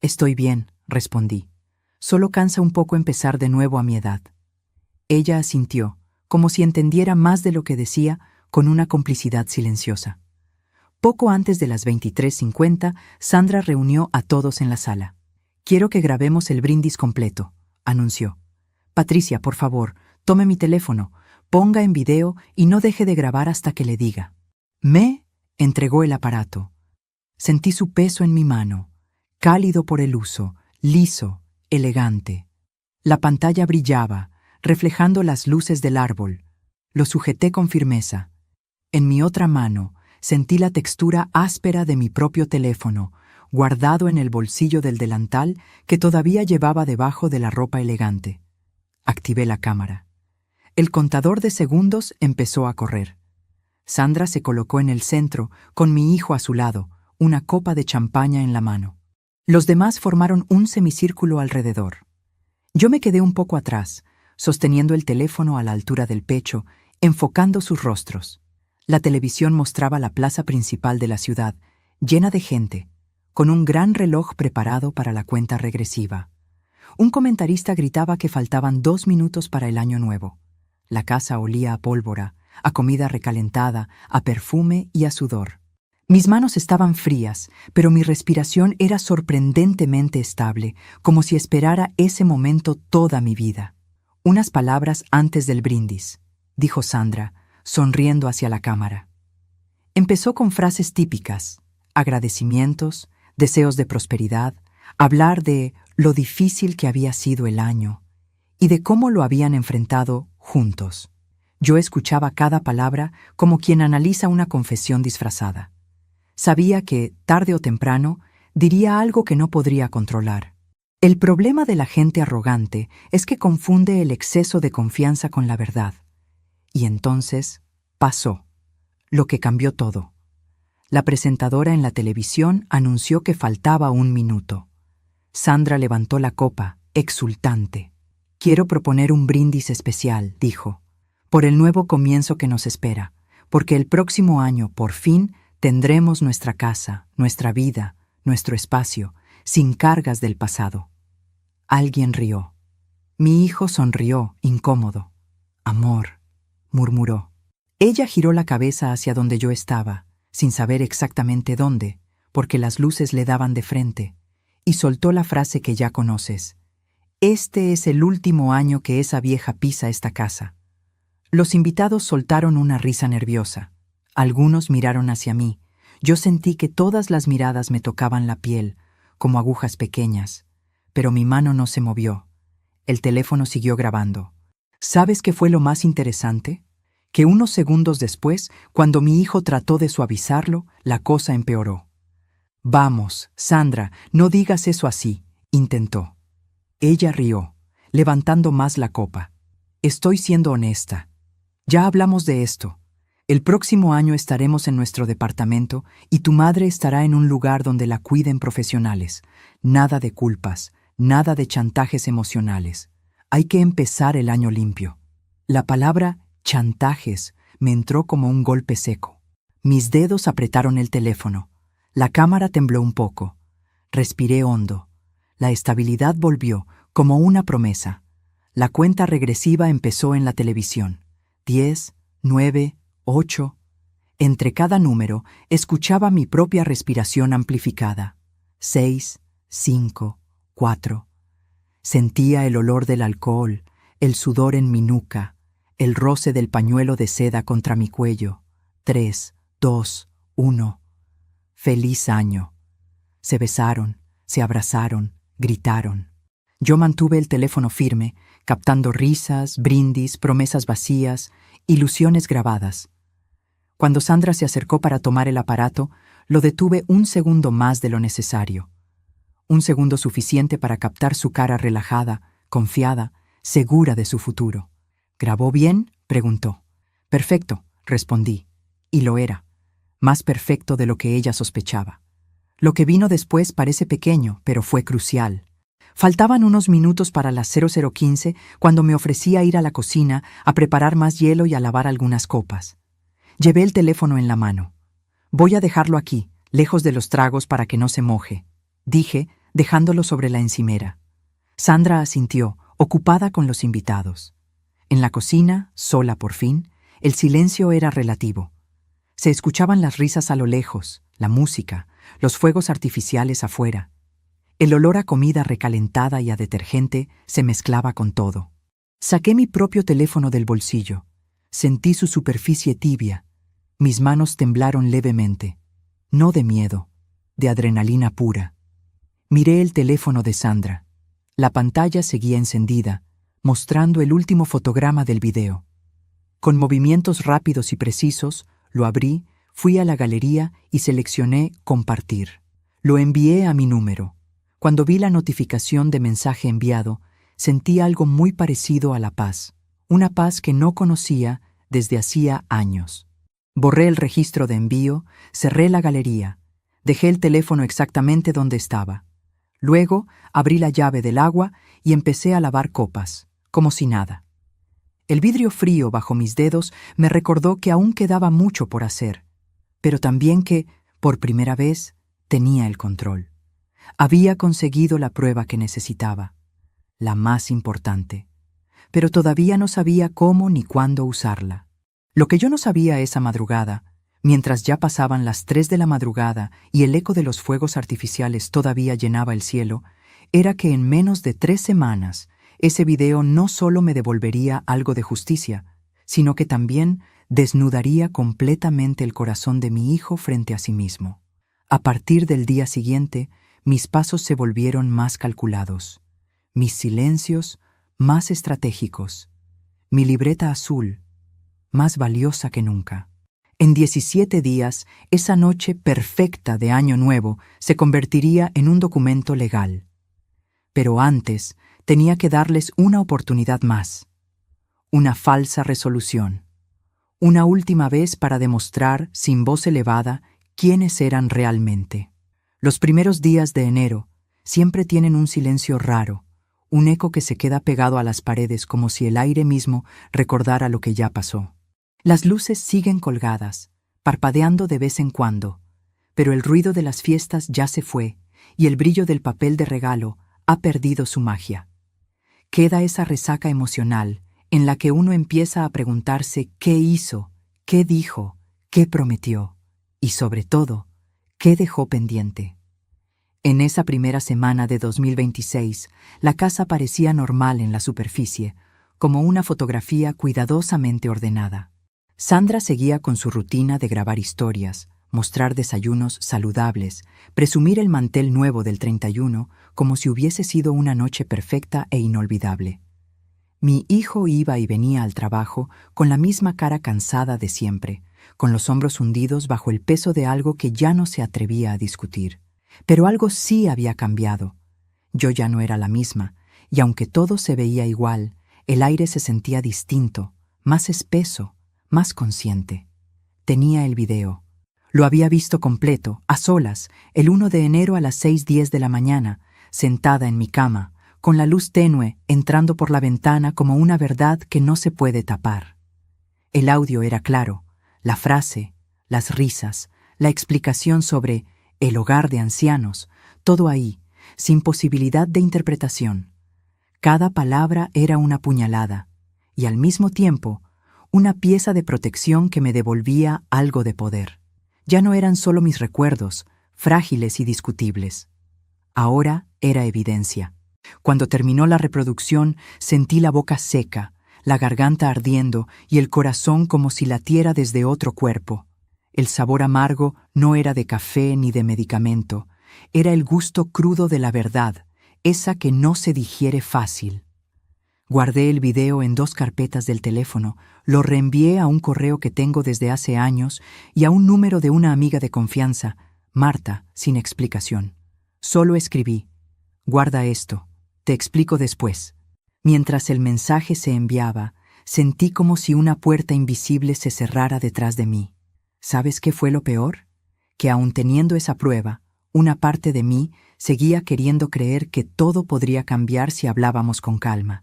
«Estoy bien», respondí. «Solo cansa un poco empezar de nuevo a mi edad». Ella asintió, como si entendiera más de lo que decía, con una complicidad silenciosa. Poco antes de las 23:50, Sandra reunió a todos en la sala. «Quiero que grabemos el brindis completo», anunció. «Patricia, por favor, tome mi teléfono, ponga en video y no deje de grabar hasta que le diga». Me entregó el aparato. Sentí su peso en mi mano, cálido por el uso, liso, elegante. La pantalla brillaba, reflejando las luces del árbol. Lo sujeté con firmeza. En mi otra mano, sentí la textura áspera de mi propio teléfono, guardado en el bolsillo del delantal que todavía llevaba debajo de la ropa elegante. Activé la cámara. El contador de segundos empezó a correr. Sandra se colocó en el centro, con mi hijo a su lado, una copa de champaña en la mano. Los demás formaron un semicírculo alrededor. Yo me quedé un poco atrás, sosteniendo el teléfono a la altura del pecho, enfocando sus rostros. La televisión mostraba la plaza principal de la ciudad, llena de gente, con un gran reloj preparado para la cuenta regresiva. Un comentarista gritaba que faltaban 2 minutos para el año nuevo. La casa olía a pólvora, a comida recalentada, a perfume y a sudor. Mis manos estaban frías, pero mi respiración era sorprendentemente estable, como si esperara ese momento toda mi vida. Unas palabras antes del brindis, dijo Sandra, sonriendo hacia la cámara. Empezó con frases típicas, agradecimientos, deseos de prosperidad, hablar de lo difícil que había sido el año y de cómo lo habían enfrentado juntos. Yo escuchaba cada palabra como quien analiza una confesión disfrazada. Sabía que, tarde o temprano, diría algo que no podría controlar. El problema de la gente arrogante es que confunde el exceso de confianza con la verdad. Y entonces, pasó, lo que cambió todo. La presentadora en la televisión anunció que faltaba 1 minuto. Sandra levantó la copa, exultante. «Quiero proponer un brindis especial», dijo, «por el nuevo comienzo que nos espera, porque el próximo año, por fin, tendremos nuestra casa, nuestra vida, nuestro espacio, sin cargas del pasado». Alguien rió. Mi hijo sonrió, incómodo. «Amor», murmuró. Ella giró la cabeza hacia donde yo estaba, sin saber exactamente dónde, porque las luces le daban de frente, y soltó la frase que ya conoces. «Este es el último año que esa vieja pisa esta casa». Los invitados soltaron una risa nerviosa. Algunos miraron hacia mí. Yo sentí que todas las miradas me tocaban la piel, como agujas pequeñas, pero mi mano no se movió. El teléfono siguió grabando. ¿Sabes qué fue lo más interesante? Que unos segundos después, cuando mi hijo trató de suavizarlo, la cosa empeoró. «Vamos, Sandra, no digas eso así», intentó. Ella rió, levantando más la copa. «Estoy siendo honesta. Ya hablamos de esto. El próximo año estaremos en nuestro departamento y tu madre estará en un lugar donde la cuiden profesionales. Nada de culpas, nada de chantajes emocionales. Hay que empezar el año limpio». La palabra chantajes me entró como un golpe seco. Mis dedos apretaron el teléfono. La cámara tembló un poco. Respiré hondo. La estabilidad volvió, como una promesa. La cuenta regresiva empezó en la televisión. 10, 9, 8. Entre cada número escuchaba mi propia respiración amplificada. 6, 5, 4. Sentía el olor del alcohol, el sudor en mi nuca, el roce del pañuelo de seda contra mi cuello. 3, 2, 1. Feliz año. Se besaron, se abrazaron, gritaron. Yo mantuve el teléfono firme, captando risas, brindis, promesas vacías, ilusiones grabadas. Cuando Sandra se acercó para tomar el aparato, lo detuve 1 segundo más de lo necesario. 1 segundo suficiente para captar su cara relajada, confiada, segura de su futuro. «¿Grabó bien?», preguntó. «Perfecto», respondí. Y lo era. Más perfecto de lo que ella sospechaba. Lo que vino después parece pequeño, pero fue crucial. Faltaban unos minutos para las 00:15 cuando me ofrecí a ir a la cocina a preparar más hielo y a lavar algunas copas. Llevé el teléfono en la mano. «Voy a dejarlo aquí, lejos de los tragos para que no se moje», dije, dejándolo sobre la encimera. Sandra asintió, ocupada con los invitados. En la cocina, sola por fin, el silencio era relativo. Se escuchaban las risas a lo lejos, la música, los fuegos artificiales afuera. El olor a comida recalentada y a detergente se mezclaba con todo. Saqué mi propio teléfono del bolsillo. Sentí su superficie tibia. Mis manos temblaron levemente. No de miedo, de adrenalina pura. Miré el teléfono de Sandra. La pantalla seguía encendida, mostrando el último fotograma del video. Con movimientos rápidos y precisos, lo abrí, fui a la galería y seleccioné «Compartir». Lo envié a mi número. Cuando vi la notificación de mensaje enviado, sentí algo muy parecido a la paz. Una paz que no conocía desde hacía años. Borré el registro de envío, cerré la galería, dejé el teléfono exactamente donde estaba. Luego abrí la llave del agua y empecé a lavar copas, como si nada. El vidrio frío bajo mis dedos me recordó que aún quedaba mucho por hacer, pero también que, por primera vez, tenía el control. Había conseguido la prueba que necesitaba, la más importante, pero todavía no sabía cómo ni cuándo usarla. Lo que yo no sabía esa madrugada, mientras ya pasaban las 3 de la madrugada y el eco de los fuegos artificiales todavía llenaba el cielo, era que en menos de 3 semanas ese video no solo me devolvería algo de justicia, sino que también desnudaría completamente el corazón de mi hijo frente a sí mismo. A partir del día siguiente, mis pasos se volvieron más calculados, mis silencios más estratégicos, mi libreta azul más valiosa que nunca. En 17 días, esa noche perfecta de Año Nuevo se convertiría en un documento legal. Pero antes tenía que darles una oportunidad más, una falsa resolución, una última vez para demostrar, sin voz elevada, quiénes eran realmente. Los primeros días de enero siempre tienen un silencio raro, un eco que se queda pegado a las paredes como si el aire mismo recordara lo que ya pasó. Las luces siguen colgadas, parpadeando de vez en cuando, pero el ruido de las fiestas ya se fue y el brillo del papel de regalo ha perdido su magia. Queda esa resaca emocional en la que uno empieza a preguntarse qué hizo, qué dijo, qué prometió y, sobre todo, qué dejó pendiente. En esa primera semana de 2026, la casa parecía normal en la superficie, como una fotografía cuidadosamente ordenada. Sandra seguía con su rutina de grabar historias, mostrar desayunos saludables, presumir el mantel nuevo del 31 como si hubiese sido una noche perfecta e inolvidable. Mi hijo iba y venía al trabajo con la misma cara cansada de siempre, con los hombros hundidos bajo el peso de algo que ya no se atrevía a discutir. Pero algo sí había cambiado. Yo ya no era la misma, y aunque todo se veía igual, el aire se sentía distinto, más espeso, más consciente. Tenía el video. Lo había visto completo, a solas, el 1 de enero a las 6:10 de la mañana, sentada en mi cama, con la luz tenue entrando por la ventana como una verdad que no se puede tapar. El audio era claro, la frase, las risas, la explicación sobre el hogar de ancianos, todo ahí, sin posibilidad de interpretación. Cada palabra era una puñalada, y al mismo tiempo, una pieza de protección que me devolvía algo de poder. Ya no eran solo mis recuerdos, frágiles y discutibles. Ahora era evidencia. Cuando terminó la reproducción, sentí la boca seca, la garganta ardiendo y el corazón como si latiera desde otro cuerpo. El sabor amargo no era de café ni de medicamento, era el gusto crudo de la verdad, esa que no se digiere fácil. Guardé el video en 2 carpetas del teléfono, lo reenvié a un correo que tengo desde hace años y a un número de una amiga de confianza, Marta, sin explicación. Solo escribí: guarda esto, te explico después. Mientras el mensaje se enviaba, sentí como si una puerta invisible se cerrara detrás de mí. ¿Sabes qué fue lo peor? Que aun teniendo esa prueba, una parte de mí seguía queriendo creer que todo podría cambiar si hablábamos con calma.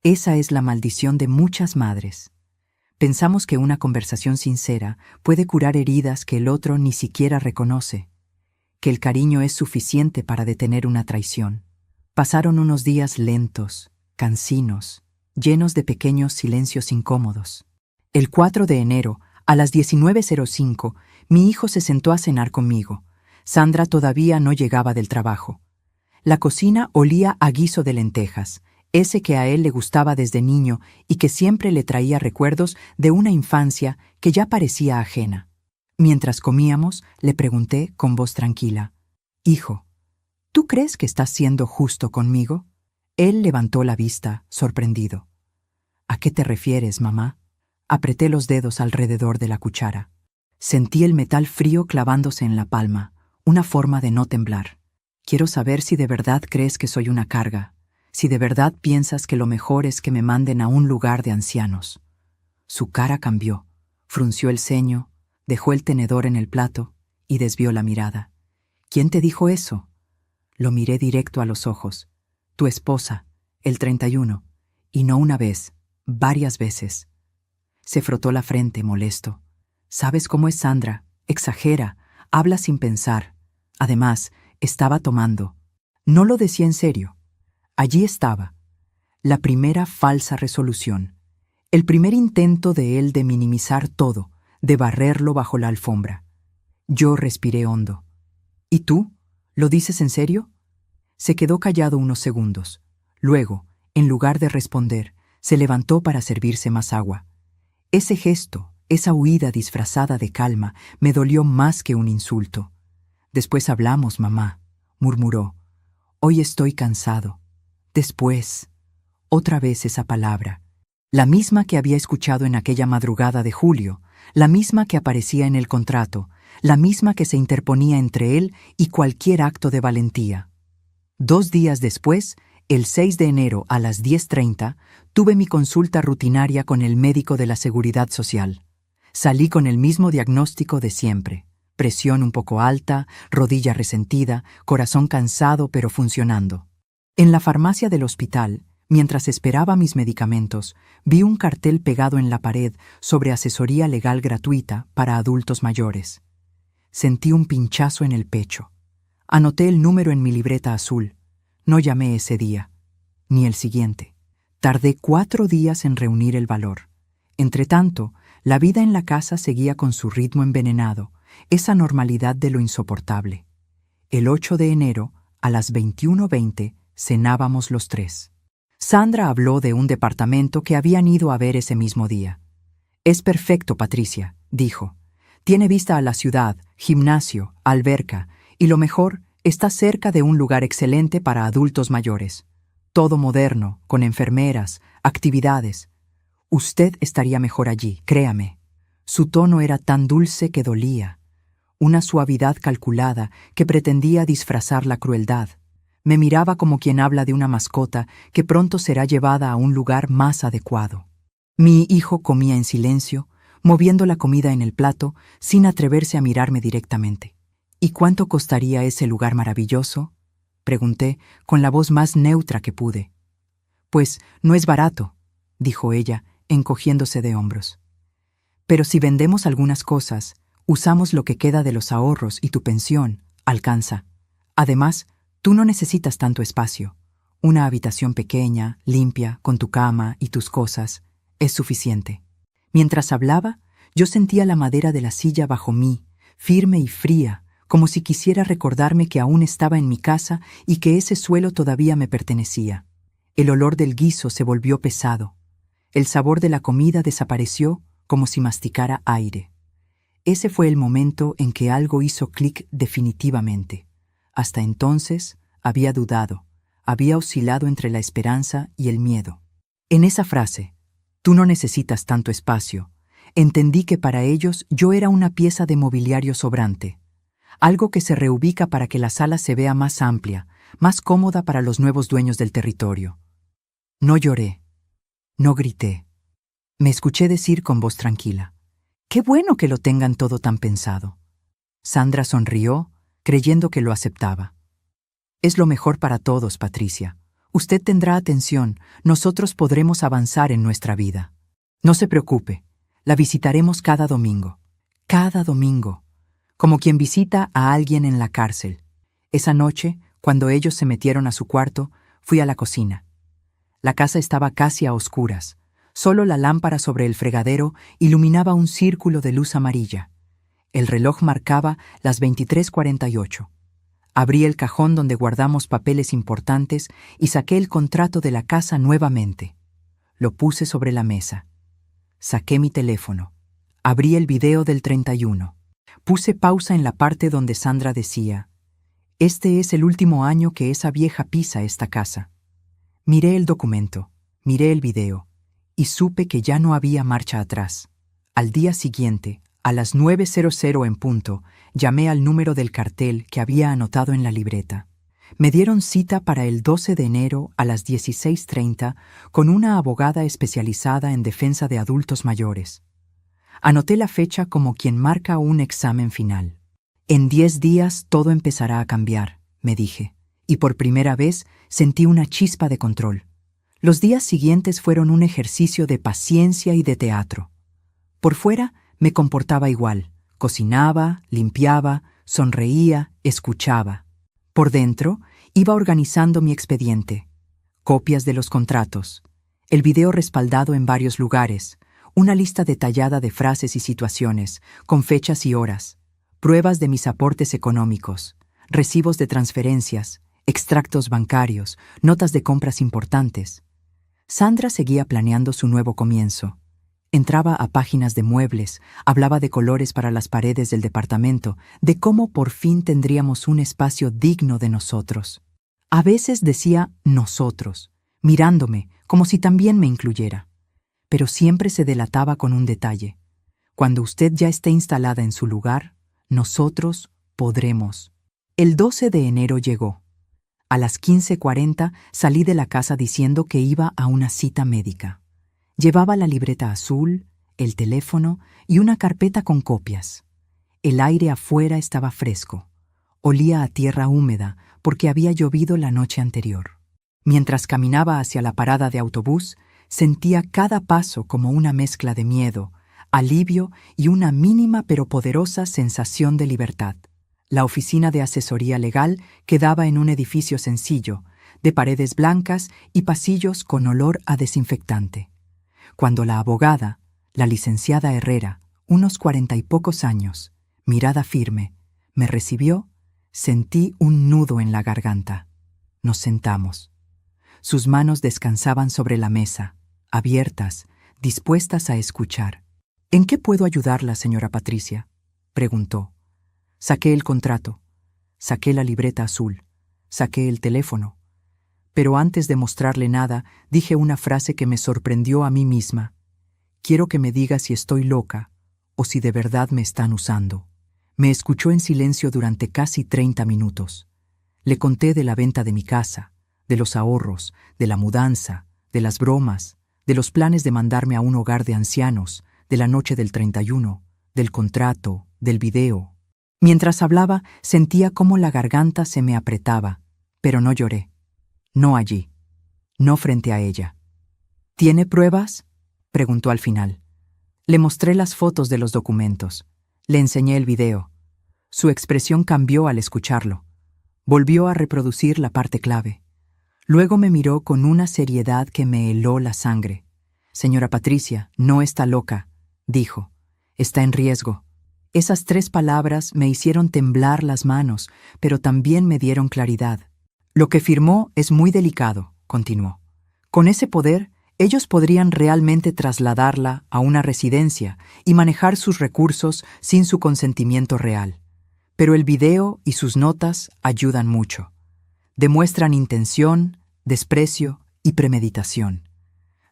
Esa es la maldición de muchas madres. Pensamos que una conversación sincera puede curar heridas que el otro ni siquiera reconoce, que el cariño es suficiente para detener una traición. Pasaron unos días lentos, cansinos, llenos de pequeños silencios incómodos. El 4 de enero, a las 19:05, mi hijo se sentó a cenar conmigo. Sandra todavía no llegaba del trabajo. La cocina olía a guiso de lentejas, ese que a él le gustaba desde niño y que siempre le traía recuerdos de una infancia que ya parecía ajena. Mientras comíamos, le pregunté con voz tranquila: «Hijo, ¿tú crees que estás siendo justo conmigo?» Él levantó la vista, sorprendido. «¿A qué te refieres, mamá?» Apreté los dedos alrededor de la cuchara. Sentí el metal frío clavándose en la palma, una forma de no temblar. «Quiero saber si de verdad crees que soy una carga, si de verdad piensas que lo mejor es que me manden a un lugar de ancianos». Su cara cambió, frunció el ceño, dejó el tenedor en el plato y desvió la mirada. «¿Quién te dijo eso?» Lo miré directo a los ojos. «Tu esposa, el 31, y no una vez, varias veces». Se frotó la frente, molesto. «¿Sabes cómo es Sandra? Exagera, habla sin pensar. Además, estaba tomando». No lo decía en serio. Allí estaba, la primera falsa resolución, El primer intento de él de minimizar todo, de barrerlo bajo la alfombra. Yo respiré hondo. ¿Y tú? ¿Lo dices en serio? Se quedó callado unos segundos. Luego, en lugar de responder, se levantó para servirse más agua. Ese gesto, esa huida disfrazada de calma, me dolió más que un insulto. Después hablamos, mamá, murmuró. Hoy estoy cansado. Después, otra vez esa palabra. La misma que había escuchado en aquella madrugada de julio, la misma que aparecía en el contrato, la misma que se interponía entre él y cualquier acto de valentía. 2 días después, el 6 de enero a las 10:30, tuve mi consulta rutinaria con el médico de la Seguridad Social. Salí con el mismo diagnóstico de siempre. Presión un poco alta, rodilla resentida, corazón cansado pero funcionando. En la farmacia del hospital, mientras esperaba mis medicamentos, vi un cartel pegado en la pared sobre asesoría legal gratuita para adultos mayores. Sentí un pinchazo en el pecho. Anoté el número en mi libreta azul. No llamé ese día, ni el siguiente. Tardé 4 días en reunir el valor. Entretanto, la vida en la casa seguía con su ritmo envenenado, esa normalidad de lo insoportable. El 8 de enero, a las 21:20, cenábamos los 3. Sandra habló de un departamento que habían ido a ver ese mismo día. «Es perfecto, Patricia», dijo. «Tiene vista a la ciudad, gimnasio, alberca, y lo mejor, está cerca de un lugar excelente para adultos mayores. Todo moderno, con enfermeras, actividades. Usted estaría mejor allí, créame». Su tono era tan dulce que dolía. Una suavidad calculada que pretendía disfrazar la crueldad. Me miraba como quien habla de una mascota que pronto será llevada a un lugar más adecuado. Mi hijo comía en silencio, moviendo la comida en el plato, sin atreverse a mirarme directamente. «¿Y cuánto costaría ese lugar maravilloso?», pregunté, con la voz más neutra que pude. «Pues no es barato», dijo ella, encogiéndose de hombros. «Pero si vendemos algunas cosas, usamos lo que queda de los ahorros y tu pensión, alcanza. Además, tú no necesitas tanto espacio. Una habitación pequeña, limpia, con tu cama y tus cosas, es suficiente». Mientras hablaba, yo sentía la madera de la silla bajo mí, firme y fría, como si quisiera recordarme que aún estaba en mi casa y que ese suelo todavía me pertenecía. El olor del guiso se volvió pesado. El sabor de la comida desapareció como si masticara aire. Ese fue el momento en que algo hizo clic definitivamente. Hasta entonces había dudado, había oscilado entre la esperanza y el miedo. En esa frase, «tú no necesitas tanto espacio», entendí que para ellos yo era una pieza de mobiliario sobrante, algo que se reubica para que la sala se vea más amplia, más cómoda para los nuevos dueños del territorio. No lloré, no grité. Me escuché decir con voz tranquila: «Qué bueno que lo tengan todo tan pensado». Sandra sonrió, creyendo que lo aceptaba. «Es lo mejor para todos, Patricia. Usted tendrá atención, nosotros podremos avanzar en nuestra vida. No se preocupe, la visitaremos cada domingo. Cada domingo. Como quien visita a alguien en la cárcel». Esa noche, cuando ellos se metieron a su cuarto, fui a la cocina. La casa estaba casi a oscuras. Solo la lámpara sobre el fregadero iluminaba un círculo de luz amarilla. El reloj marcaba las 23:48. Abrí el cajón donde guardamos papeles importantes y saqué el contrato de la casa nuevamente. Lo puse sobre la mesa. Saqué mi teléfono. Abrí el video del 31. Puse pausa en la parte donde Sandra decía: «Este es el último año que esa vieja pisa esta casa». Miré el documento, miré el video, y supe que ya no había marcha atrás. Al día siguiente, a las 9:00 en punto, llamé al número del cartel que había anotado en la libreta. Me dieron cita para el 12 de enero a las 16:30 con una abogada especializada en defensa de adultos mayores. Anoté la fecha como quien marca un examen final. «En 10 días todo empezará a cambiar», me dije, y por primera vez sentí una chispa de control. Los días siguientes fueron un ejercicio de paciencia y de teatro. Por fuera me comportaba igual. Cocinaba, limpiaba, sonreía, escuchaba. Por dentro iba organizando mi expediente. Copias de los contratos. El video respaldado en varios lugares, una lista detallada de frases y situaciones, con fechas y horas, pruebas de mis aportes económicos, recibos de transferencias, extractos bancarios, notas de compras importantes. Sandra seguía planeando su nuevo comienzo. Entraba a páginas de muebles, hablaba de colores para las paredes del departamento, de cómo por fin tendríamos un espacio digno de nosotros. A veces decía nosotros, mirándome, como si también me incluyera. Pero siempre se delataba con un detalle. Cuando usted ya esté instalada en su lugar, nosotros podremos. El 12 de enero llegó. A las 15:40 salí de la casa diciendo que iba a una cita médica. Llevaba la libreta azul, el teléfono y una carpeta con copias. El aire afuera estaba fresco. Olía a tierra húmeda porque había llovido la noche anterior. Mientras caminaba hacia la parada de autobús, sentía cada paso como una mezcla de miedo, alivio y una mínima pero poderosa sensación de libertad. La oficina de asesoría legal quedaba en un edificio sencillo, de paredes blancas y pasillos con olor a desinfectante. Cuando la abogada, la licenciada Herrera, unos 40 y pocos años, mirada firme, me recibió, sentí un nudo en la garganta. Nos sentamos. Sus manos descansaban sobre la mesa, abiertas, dispuestas a escuchar. «¿En qué puedo ayudarla, señora Patricia?», preguntó. Saqué el contrato, saqué la libreta azul, saqué el teléfono. Pero antes de mostrarle nada, dije una frase que me sorprendió a mí misma. «Quiero que me diga si estoy loca o si de verdad me están usando». Me escuchó en silencio durante casi 30 minutos. Le conté de la venta de mi casa, de los ahorros, de la mudanza, de las bromas, de los planes de mandarme a un hogar de ancianos, de la noche del 31, del contrato, del video. Mientras hablaba, sentía cómo la garganta se me apretaba, pero no lloré. No allí, no frente a ella. «¿Tiene pruebas?», preguntó al final. Le mostré las fotos de los documentos. Le enseñé el video. Su expresión cambió al escucharlo. Volvió a reproducir la parte clave. Luego me miró con una seriedad que me heló la sangre. «Señora Patricia, no está loca», dijo. «Está en riesgo». Esas 3 palabras me hicieron temblar las manos, pero también me dieron claridad. «Lo que firmó es muy delicado», continuó. «Con ese poder, ellos podrían realmente trasladarla a una residencia y manejar sus recursos sin su consentimiento real. Pero el video y sus notas ayudan mucho. Demuestran intención, desprecio y premeditación.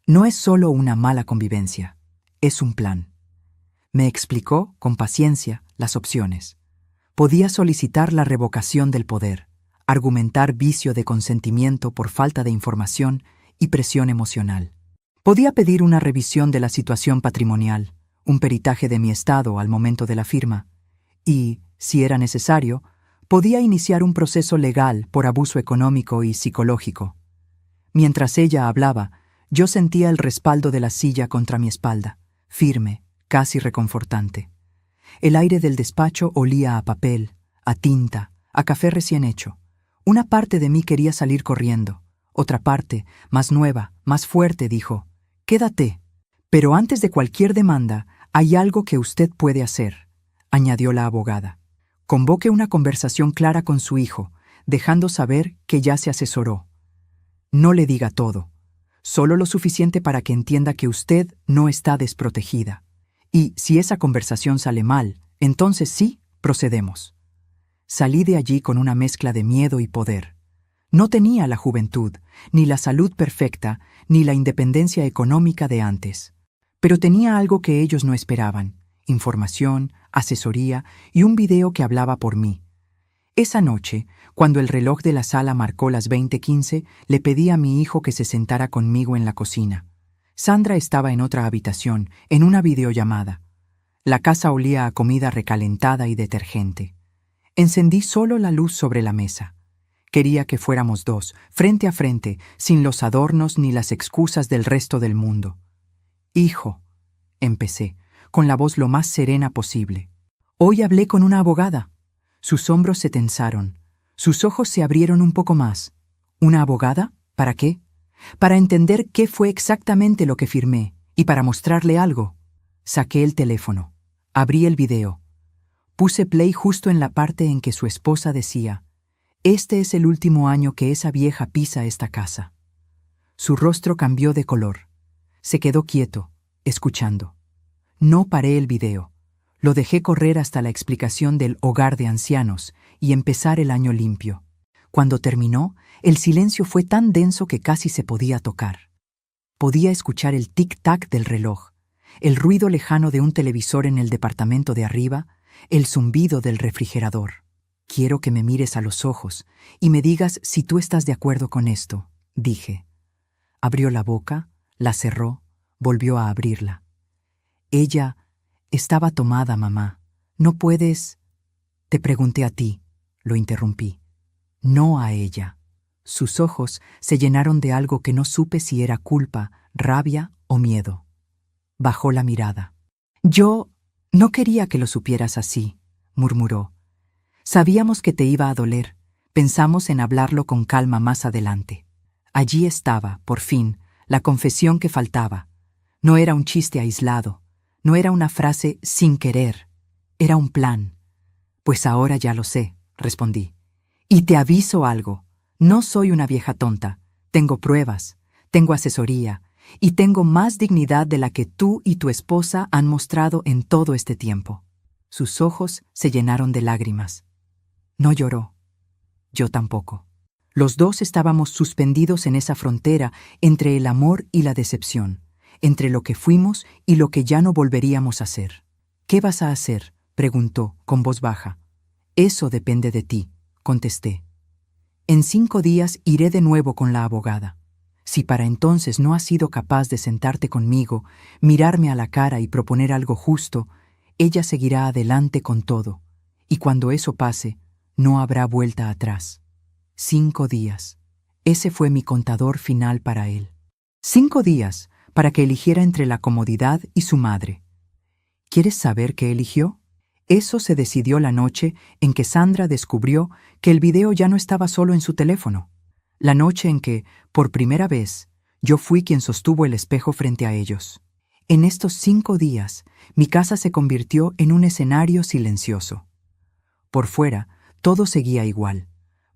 No es solo una mala convivencia, es un plan». Me explicó, con paciencia, las opciones. Podía solicitar la revocación del poder, argumentar vicio de consentimiento por falta de información y presión emocional. Podía pedir una revisión de la situación patrimonial, un peritaje de mi estado al momento de la firma, y, si era necesario, podía iniciar un proceso legal por abuso económico y psicológico. Mientras ella hablaba, yo sentía el respaldo de la silla contra mi espalda, firme, casi reconfortante. El aire del despacho olía a papel, a tinta, a café recién hecho. Una parte de mí quería salir corriendo. Otra parte, más nueva, más fuerte, dijo: «Quédate. Pero antes de cualquier demanda, hay algo que usted puede hacer», añadió la abogada. «Convoque una conversación clara con su hijo, dejando saber que ya se asesoró. No le diga todo, solo lo suficiente para que entienda que usted no está desprotegida. Y si esa conversación sale mal, entonces sí, procedemos». Salí de allí con una mezcla de miedo y poder. No tenía la juventud, ni la salud perfecta, ni la independencia económica de antes. Pero tenía algo que ellos no esperaban: información, asesoría y un video que hablaba por mí. Esa noche, cuando el reloj de la sala marcó las 20:15, le pedí a mi hijo que se sentara conmigo en la cocina. Sandra estaba en otra habitación, en una videollamada. La casa olía a comida recalentada y detergente. Encendí solo la luz sobre la mesa. Quería que fuéramos 2, frente a frente, sin los adornos ni las excusas del resto del mundo. «Hijo», empecé, con la voz lo más serena posible. «Hoy hablé con una abogada». Sus hombros se tensaron. Sus ojos se abrieron un poco más. «¿Una abogada? ¿Para qué?». para entender qué fue exactamente lo que firmé y para mostrarle algo. Saqué el teléfono, abrí el video, puse play justo en la parte en que su esposa decía: «Este es el último año que esa vieja pisa esta casa». Su rostro cambió de color. Se quedó quieto, escuchando. No paré el video. Lo dejé correr hasta la explicación del hogar de ancianos y empezar el año limpio. Cuando terminó, el silencio fue tan denso que casi se podía tocar. Podía escuchar el tic-tac del reloj, el ruido lejano de un televisor en el departamento de arriba, el zumbido del refrigerador. «Quiero que me mires a los ojos y me digas si tú estás de acuerdo con esto», dije. Abrió la boca, la cerró, volvió a abrirla. «Ella estaba tomada, mamá. No puedes...» «Te pregunté a ti», lo interrumpí. «No a ella». Sus ojos se llenaron de algo que no supe si era culpa, rabia o miedo. Bajó la mirada. «Yo no quería que lo supieras así», murmuró. «Sabíamos que te iba a doler. Pensamos en hablarlo con calma más adelante». Allí estaba, por fin, la confesión que faltaba. No era un chiste aislado, no era una frase sin querer, era un plan. «Pues ahora ya lo sé», respondí. «Y te aviso algo, no soy una vieja tonta. Tengo pruebas, tengo asesoría, y tengo más dignidad de la que tú y tu esposa han mostrado en todo este tiempo». Sus ojos se llenaron de lágrimas. No lloró. Yo tampoco. Los dos estábamos suspendidos en esa frontera entre el amor y la decepción, entre lo que fuimos y lo que ya no volveríamos a ser. «¿Qué vas a hacer?», preguntó, con voz baja. «Eso depende de ti», contesté. «En 5 días iré de nuevo con la abogada. Si para entonces no has sido capaz de sentarte conmigo, mirarme a la cara y proponer algo justo, ella seguirá adelante con todo, y cuando eso pase, no habrá vuelta atrás». 5 días. Ese fue mi contador final para él. 5 días para que eligiera entre la comodidad y su madre. ¿Quieres saber qué eligió? Eso se decidió la noche en que Sandra descubrió que el video ya no estaba solo en su teléfono. La noche en que, por primera vez, yo fui quien sostuvo el espejo frente a ellos. En estos 5 días, mi casa se convirtió en un escenario silencioso. Por fuera, todo seguía igual.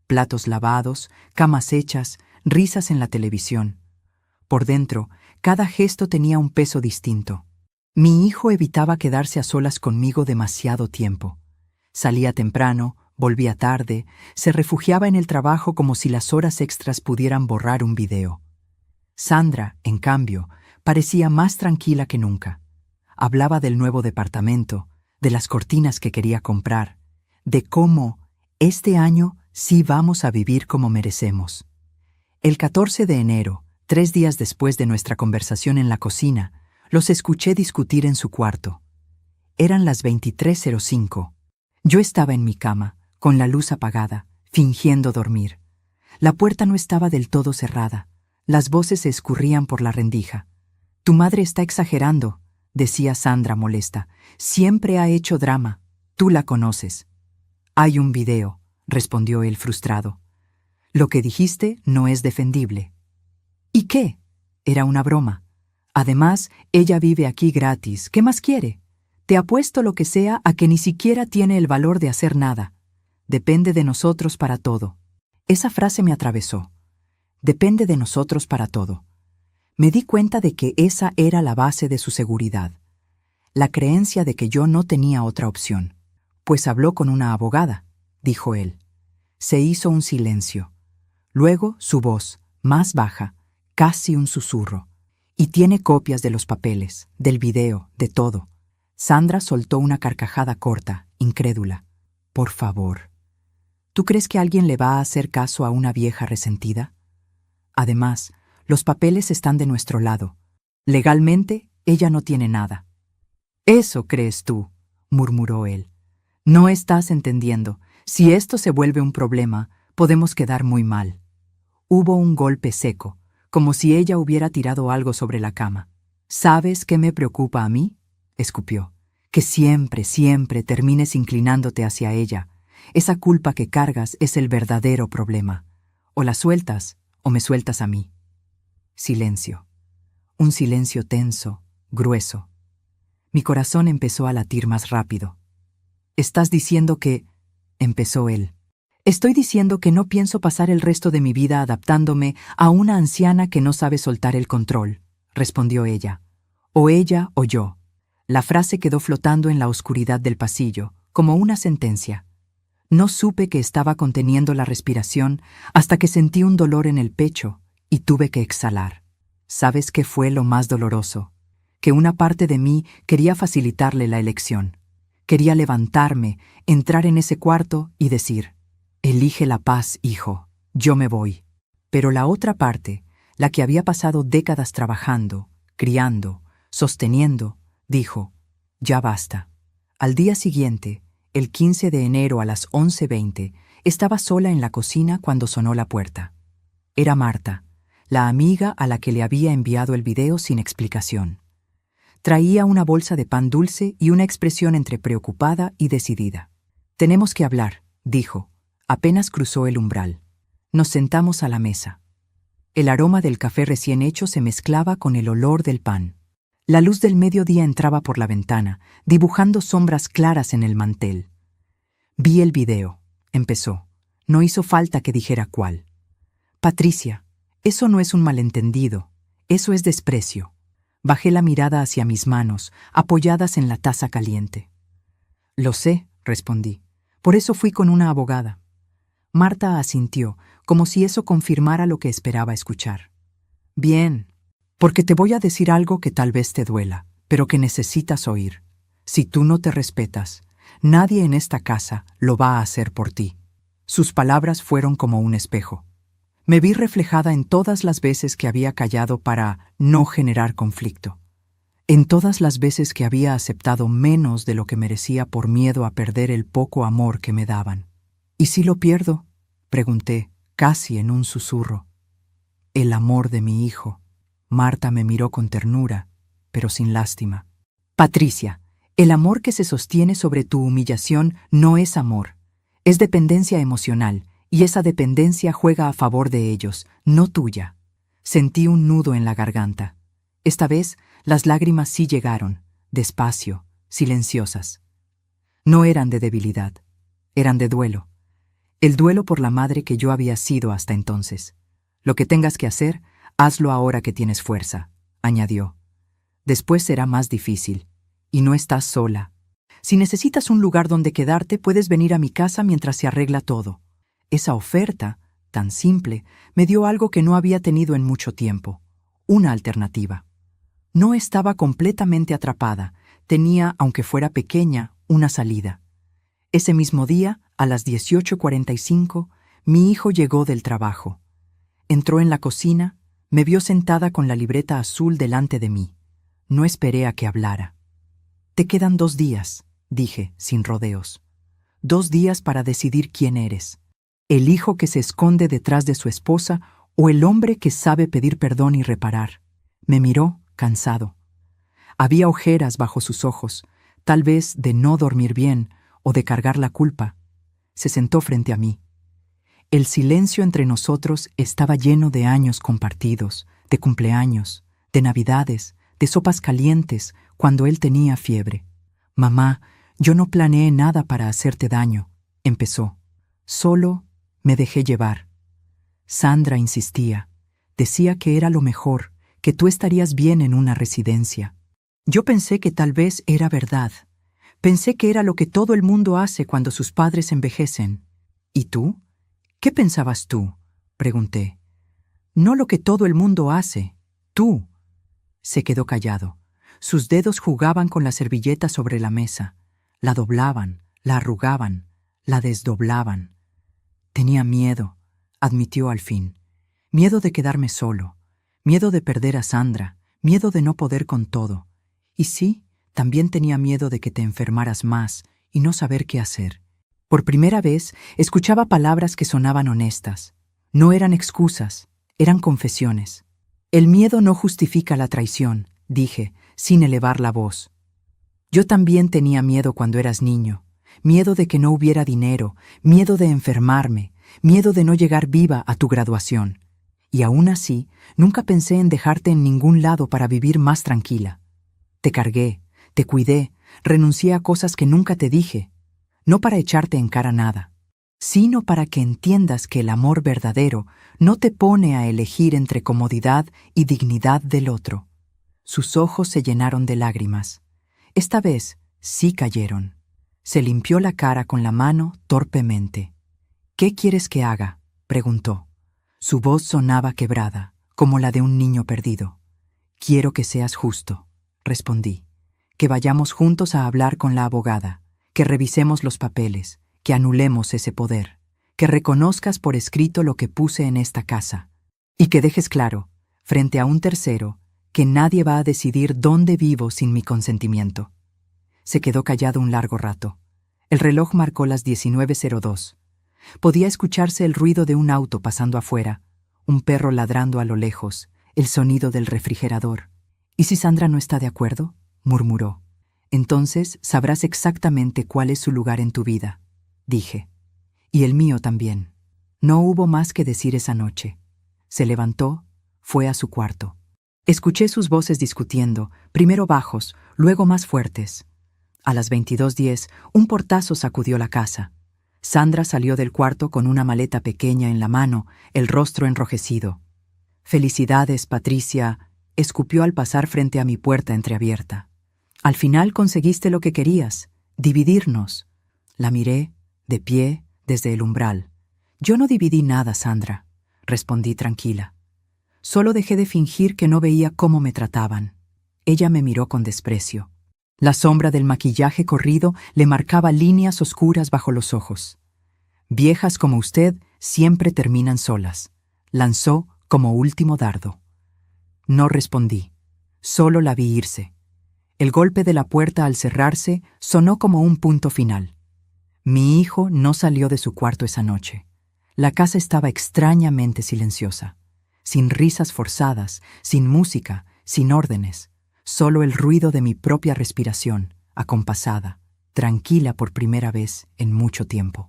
Platos lavados, camas hechas, risas en la televisión. Por dentro, cada gesto tenía un peso distinto. Mi hijo evitaba quedarse a solas conmigo demasiado tiempo. Salía temprano, volvía tarde, se refugiaba en el trabajo como si las horas extras pudieran borrar un video. Sandra, en cambio, parecía más tranquila que nunca. Hablaba del nuevo departamento, de las cortinas que quería comprar, de cómo, este año, sí vamos a vivir como merecemos. El 14 de enero, 3 días después de nuestra conversación en la cocina, los escuché discutir en su cuarto. Eran las 23:05. Yo estaba en mi cama, con la luz apagada, fingiendo dormir. La puerta no estaba del todo cerrada. Las voces se escurrían por la rendija. «Tu madre está exagerando», decía Sandra molesta. «Siempre ha hecho drama. Tú la conoces». «Hay un video», respondió él frustrado. «Lo que dijiste no es defendible». «¿Y qué?», era una broma. «Además, ella vive aquí gratis. ¿Qué más quiere? Te apuesto lo que sea a que ni siquiera tiene el valor de hacer nada. Depende de nosotros para todo». Esa frase me atravesó. Depende de nosotros para todo. Me di cuenta de que esa era la base de su seguridad. La creencia de que yo no tenía otra opción. «Pues habló con una abogada», dijo él. Se hizo un silencio. Luego su voz, más baja, casi un susurro. «Y tiene copias de los papeles, del video, de todo». Sandra soltó una carcajada corta, incrédula. «Por favor. ¿Tú crees que alguien le va a hacer caso a una vieja resentida? Además, los papeles están de nuestro lado. Legalmente, ella no tiene nada». «Eso crees tú», murmuró él. «No estás entendiendo. Si esto se vuelve un problema, podemos quedar muy mal». Hubo un golpe seco, como si ella hubiera tirado algo sobre la cama. «¿Sabes qué me preocupa a mí?», escupió. «Que siempre, siempre termines inclinándote hacia ella. Esa culpa que cargas es el verdadero problema. O la sueltas, o me sueltas a mí». Silencio. Un silencio tenso, grueso. Mi corazón empezó a latir más rápido. «¿Estás diciendo que...?» empezó él. «Estoy diciendo que no pienso pasar el resto de mi vida adaptándome a una anciana que no sabe soltar el control», respondió ella. «O ella o yo». La frase quedó flotando en la oscuridad del pasillo, como una sentencia. No supe que estaba conteniendo la respiración hasta que sentí un dolor en el pecho y tuve que exhalar. ¿Sabes qué fue lo más doloroso? Que una parte de mí quería facilitarle la elección. Quería levantarme, entrar en ese cuarto y decir: «Elige la paz, hijo, yo me voy». Pero la otra parte, la que había pasado décadas trabajando, criando, sosteniendo, dijo: «Ya basta». Al día siguiente, el 15 de enero a las 11:20, estaba sola en la cocina cuando sonó la puerta. Era Marta, la amiga a la que le había enviado el video sin explicación. Traía una bolsa de pan dulce y una expresión entre preocupada y decidida. «Tenemos que hablar», dijo. Apenas cruzó el umbral. Nos sentamos a la mesa. El aroma del café recién hecho se mezclaba con el olor del pan. La luz del mediodía entraba por la ventana, dibujando sombras claras en el mantel. «Vi el video», empezó. No hizo falta que dijera cuál. «Patricia, eso no es un malentendido, eso es desprecio». Bajé la mirada hacia mis manos, apoyadas en la taza caliente. «Lo sé», respondí. «Por eso fui con una abogada». Marta asintió, como si eso confirmara lo que esperaba escuchar. «Bien, porque te voy a decir algo que tal vez te duela, pero que necesitas oír. Si tú no te respetas, nadie en esta casa lo va a hacer por ti». Sus palabras fueron como un espejo. Me vi reflejada en todas las veces que había callado para no generar conflicto. En todas las veces que había aceptado menos de lo que merecía por miedo a perder el poco amor que me daban. «¿Y si lo pierdo?», pregunté, casi en un susurro. «El amor de mi hijo». Marta me miró con ternura, pero sin lástima. «Patricia, el amor que se sostiene sobre tu humillación no es amor. Es dependencia emocional, y esa dependencia juega a favor de ellos, no tuya». Sentí un nudo en la garganta. Esta vez, las lágrimas sí llegaron, despacio, silenciosas. No eran de debilidad, eran de duelo. El duelo por la madre que yo había sido hasta entonces. «Lo que tengas que hacer, hazlo ahora que tienes fuerza», añadió. «Después será más difícil, y no estás sola. Si necesitas un lugar donde quedarte, puedes venir a mi casa mientras se arregla todo». Esa oferta, tan simple, me dio algo que no había tenido en mucho tiempo, una alternativa. No estaba completamente atrapada, tenía, aunque fuera pequeña, una salida. Ese mismo día, a las 18:45, mi hijo llegó del trabajo. Entró en la cocina, me vio sentada con la libreta azul delante de mí. No esperé a que hablara. «Te quedan 2 días», dije, sin rodeos. 2 días para decidir quién eres. El hijo que se esconde detrás de su esposa o el hombre que sabe pedir perdón y reparar. Me miró, cansado. Había ojeras bajo sus ojos, tal vez de no dormir bien o de cargar la culpa. Se sentó frente a mí. El silencio entre nosotros estaba lleno de años compartidos, de cumpleaños, de navidades, de sopas calientes cuando él tenía fiebre. «Mamá, yo no planeé nada para hacerte daño», empezó. «Solo me dejé llevar». Sandra insistía. Decía que era lo mejor, que tú estarías bien en una residencia. Yo pensé que tal vez era verdad. Pensé que era lo que todo el mundo hace cuando sus padres envejecen. «¿Y tú? ¿Qué pensabas tú?», pregunté. «No lo que todo el mundo hace. Tú». Se quedó callado. Sus dedos jugaban con la servilleta sobre la mesa. La doblaban, la arrugaban, la desdoblaban. «Tenía miedo», admitió al fin. «Miedo de quedarme solo. Miedo de perder a Sandra. Miedo de no poder con todo. Y sí, también tenía miedo de que te enfermaras más y no saber qué hacer». Por primera vez, escuchaba palabras que sonaban honestas. No eran excusas, eran confesiones. «El miedo no justifica la traición», dije, sin elevar la voz. «Yo también tenía miedo cuando eras niño. Miedo de que no hubiera dinero, miedo de enfermarme, miedo de no llegar viva a tu graduación. Y aún así, nunca pensé en dejarte en ningún lado para vivir más tranquila. Te cargué, te cuidé, renuncié a cosas que nunca te dije, no para echarte en cara nada, sino para que entiendas que el amor verdadero no te pone a elegir entre comodidad y dignidad del otro. Sus ojos se llenaron de lágrimas. Esta vez sí cayeron. Se limpió la cara con la mano torpemente. «¿Qué quieres que haga?», preguntó. Su voz sonaba quebrada, como la de un niño perdido. «Quiero que seas justo», respondí. «Que vayamos juntos a hablar con la abogada, que revisemos los papeles, que anulemos ese poder, que reconozcas por escrito lo que puse en esta casa, y que dejes claro, frente a un tercero, que nadie va a decidir dónde vivo sin mi consentimiento». Se quedó callado un largo rato. El reloj marcó las 19:02. Podía escucharse el ruido de un auto pasando afuera, un perro ladrando a lo lejos, el sonido del refrigerador. «¿Y si Sandra no está de acuerdo?», murmuró. «Entonces sabrás exactamente cuál es su lugar en tu vida», dije. «Y el mío también». No hubo más que decir esa noche. Se levantó, fue a su cuarto. Escuché sus voces discutiendo, primero bajos, luego más fuertes. A las 22:10, un portazo sacudió la casa. Sandra salió del cuarto con una maleta pequeña en la mano, el rostro enrojecido. «Felicidades, Patricia», escupió al pasar frente a mi puerta entreabierta. «Al final conseguiste lo que querías, dividirnos». La miré, de pie, desde el umbral. «Yo no dividí nada, Sandra», respondí tranquila. «Solo dejé de fingir que no veía cómo me trataban». Ella me miró con desprecio. La sombra del maquillaje corrido le marcaba líneas oscuras bajo los ojos. «Viejas como usted siempre terminan solas», lanzó como último dardo. No respondí. Solo la vi irse. El golpe de la puerta al cerrarse sonó como un punto final. Mi hijo no salió de su cuarto esa noche. La casa estaba extrañamente silenciosa, sin risas forzadas, sin música, sin órdenes. Solo el ruido de mi propia respiración, acompasada, tranquila por primera vez en mucho tiempo.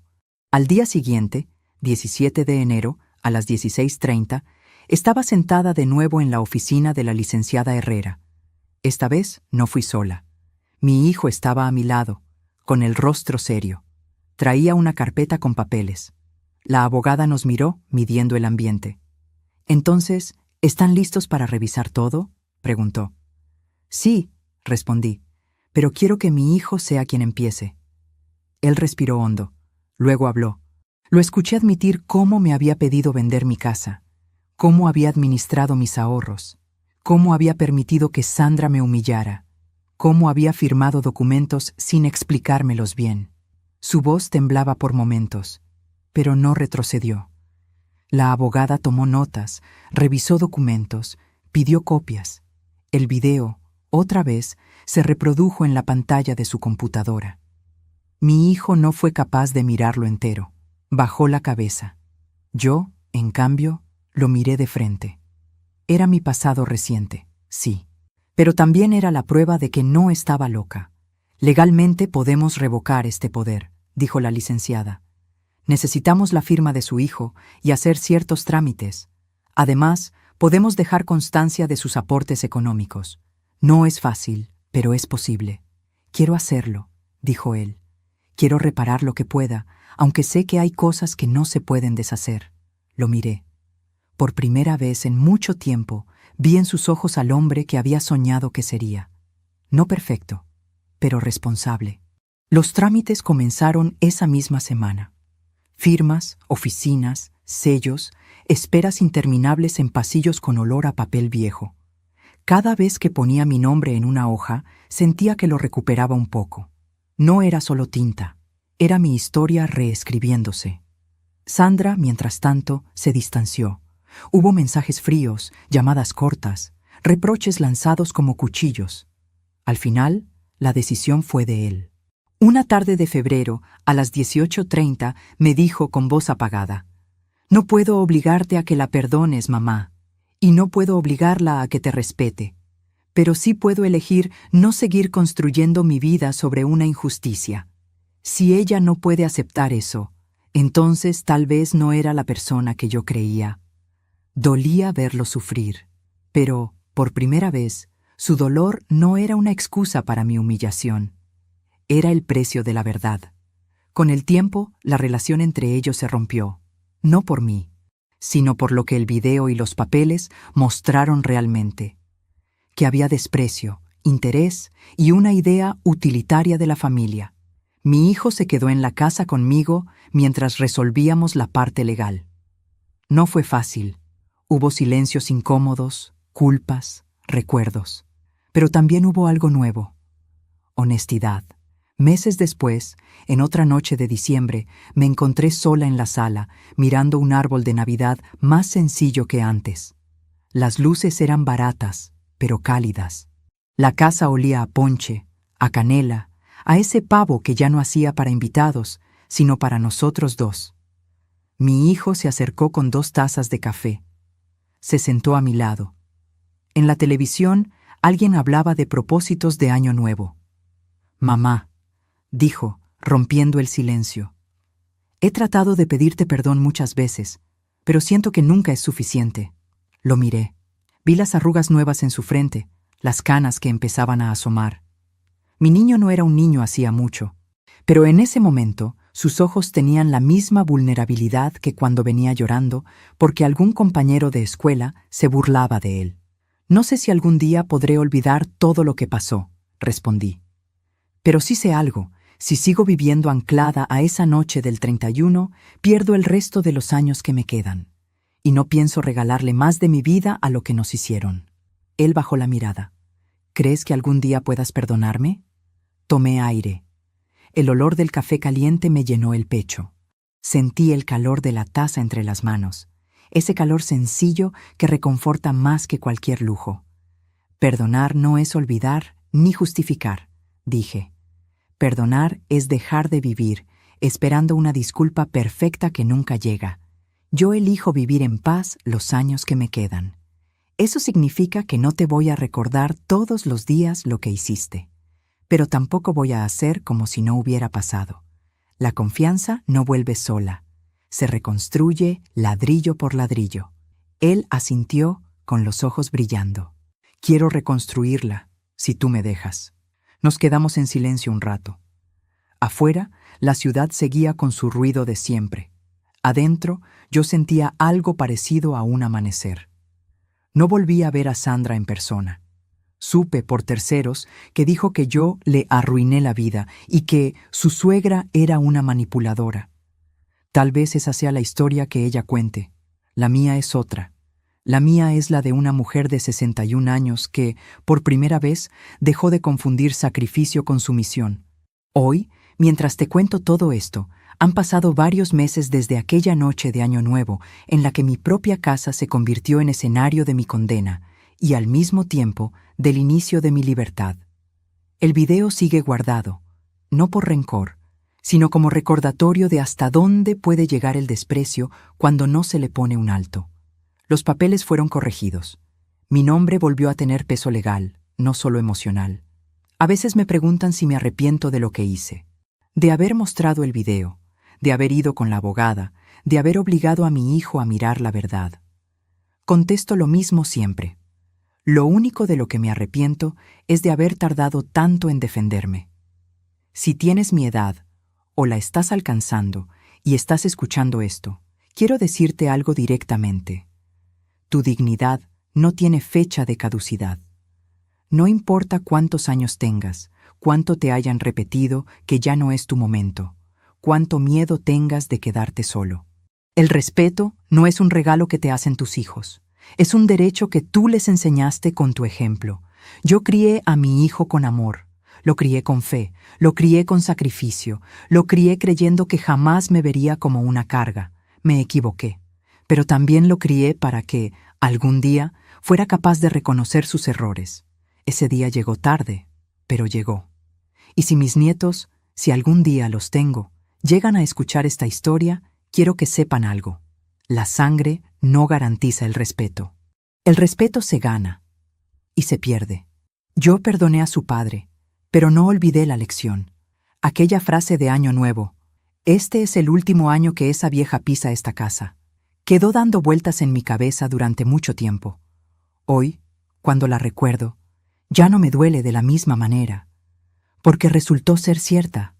Al día siguiente, 17 de enero, a las 16:30, estaba sentada de nuevo en la oficina de la licenciada Herrera. Esta vez no fui sola. Mi hijo estaba a mi lado, con el rostro serio. Traía una carpeta con papeles. La abogada nos miró, midiendo el ambiente. «Entonces, ¿están listos para revisar todo?», preguntó. «Sí», respondí, «pero quiero que mi hijo sea quien empiece». Él respiró hondo. Luego habló. Lo escuché admitir cómo me había pedido vender mi casa, cómo había administrado mis ahorros, cómo había permitido que Sandra me humillara, cómo había firmado documentos sin explicármelos bien. Su voz temblaba por momentos, pero no retrocedió. La abogada tomó notas, revisó documentos, pidió copias. El video, otra vez, se reprodujo en la pantalla de su computadora. Mi hijo no fue capaz de mirarlo entero. Bajó la cabeza. Yo, en cambio, lo miré de frente. Era mi pasado reciente, sí, pero también era la prueba de que no estaba loca. «Legalmente podemos revocar este poder», dijo la licenciada. «Necesitamos la firma de su hijo y hacer ciertos trámites. Además, podemos dejar constancia de sus aportes económicos. No es fácil, pero es posible». «Quiero hacerlo», dijo él. «Quiero reparar lo que pueda, aunque sé que hay cosas que no se pueden deshacer». Lo miré. Por primera vez en mucho tiempo, vi en sus ojos al hombre que había soñado que sería. No perfecto, pero responsable. Los trámites comenzaron esa misma semana. Firmas, oficinas, sellos, esperas interminables en pasillos con olor a papel viejo. Cada vez que ponía mi nombre en una hoja, sentía que lo recuperaba un poco. No era solo tinta, era mi historia reescribiéndose. Sandra, mientras tanto, se distanció. Hubo mensajes fríos, llamadas cortas, reproches lanzados como cuchillos. Al final, la decisión fue de él. Una tarde de febrero, a las 18:30, me dijo con voz apagada: «No puedo obligarte a que la perdones, mamá, y no puedo obligarla a que te respete, pero sí puedo elegir no seguir construyendo mi vida sobre una injusticia. Si ella no puede aceptar eso, entonces tal vez no era la persona que yo creía». Dolía verlo sufrir, pero, por primera vez, su dolor no era una excusa para mi humillación. Era el precio de la verdad. Con el tiempo, la relación entre ellos se rompió, no por mí, sino por lo que el video y los papeles mostraron realmente: que había desprecio, interés y una idea utilitaria de la familia. Mi hijo se quedó en la casa conmigo mientras resolvíamos la parte legal. No fue fácil. Hubo silencios incómodos, culpas, recuerdos. Pero también hubo algo nuevo: honestidad. Meses después, en otra noche de diciembre, me encontré sola en la sala, mirando un árbol de Navidad más sencillo que antes. Las luces eran baratas, pero cálidas. La casa olía a ponche, a canela, a ese pavo que ya no hacía para invitados, sino para nosotros dos. Mi hijo se acercó con 2 tazas de café. Se sentó a mi lado. En la televisión, alguien hablaba de propósitos de Año Nuevo. «Mamá», dijo, rompiendo el silencio, «he tratado de pedirte perdón muchas veces, pero siento que nunca es suficiente». Lo miré. Vi las arrugas nuevas en su frente, las canas que empezaban a asomar. Mi niño no era un niño hacía mucho, pero en ese momento sus ojos tenían la misma vulnerabilidad que cuando venía llorando porque algún compañero de escuela se burlaba de él. «No sé si algún día podré olvidar todo lo que pasó», respondí. «Pero sí sé algo: si sigo viviendo anclada a esa noche del 31, pierdo el resto de los años que me quedan. Y no pienso regalarle más de mi vida a lo que nos hicieron». Él bajó la mirada. «¿Crees que algún día puedas perdonarme?». Tomé aire. El olor del café caliente me llenó el pecho. Sentí el calor de la taza entre las manos, ese calor sencillo que reconforta más que cualquier lujo. «Perdonar no es olvidar ni justificar», dije. «Perdonar es dejar de vivir, esperando una disculpa perfecta que nunca llega. Yo elijo vivir en paz los años que me quedan. Eso significa que no te voy a recordar todos los días lo que hiciste, pero tampoco voy a hacer como si no hubiera pasado. La confianza no vuelve sola, se reconstruye ladrillo por ladrillo». Él asintió con los ojos brillando. «Quiero reconstruirla, si tú me dejas». Nos quedamos en silencio un rato. Afuera, la ciudad seguía con su ruido de siempre. Adentro, yo sentía algo parecido a un amanecer. No volví a ver a Sandra en persona. Supe por terceros que dijo que yo le arruiné la vida y que su suegra era una manipuladora. Tal vez esa sea la historia que ella cuente. La mía es otra. La mía es la de una mujer de 61 años que, por primera vez, dejó de confundir sacrificio con sumisión. Hoy, mientras te cuento todo esto, han pasado varios meses desde aquella noche de Año Nuevo en la que mi propia casa se convirtió en escenario de mi condena y, al mismo tiempo, del inicio de mi libertad. El video sigue guardado, no por rencor, sino como recordatorio de hasta dónde puede llegar el desprecio cuando no se le pone un alto. Los papeles fueron corregidos. Mi nombre volvió a tener peso legal, no solo emocional. A veces me preguntan si me arrepiento de lo que hice, de haber mostrado el video, de haber ido con la abogada, de haber obligado a mi hijo a mirar la verdad. Contesto lo mismo siempre. Lo único de lo que me arrepiento es de haber tardado tanto en defenderme. Si tienes mi edad, o la estás alcanzando, y estás escuchando esto, quiero decirte algo directamente. Tu dignidad no tiene fecha de caducidad. No importa cuántos años tengas, cuánto te hayan repetido que ya no es tu momento, cuánto miedo tengas de quedarte solo. El respeto no es un regalo que te hacen tus hijos. Es un derecho que tú les enseñaste con tu ejemplo. Yo crié a mi hijo con amor. Lo crié con fe, lo crié con sacrificio, lo crié creyendo que jamás me vería como una carga. Me equivoqué. Pero también lo crié para que, algún día, fuera capaz de reconocer sus errores. Ese día llegó tarde, pero llegó. Y si mis nietos, si algún día los tengo, llegan a escuchar esta historia, quiero que sepan algo. La sangre no garantiza el respeto. El respeto se gana y se pierde. Yo perdoné a su padre, pero no olvidé la lección. Aquella frase de Año Nuevo: «Este es el último año que esa vieja pisa esta casa». Quedó dando vueltas en mi cabeza durante mucho tiempo. Hoy, cuando la recuerdo, ya no me duele de la misma manera, porque resultó ser cierta.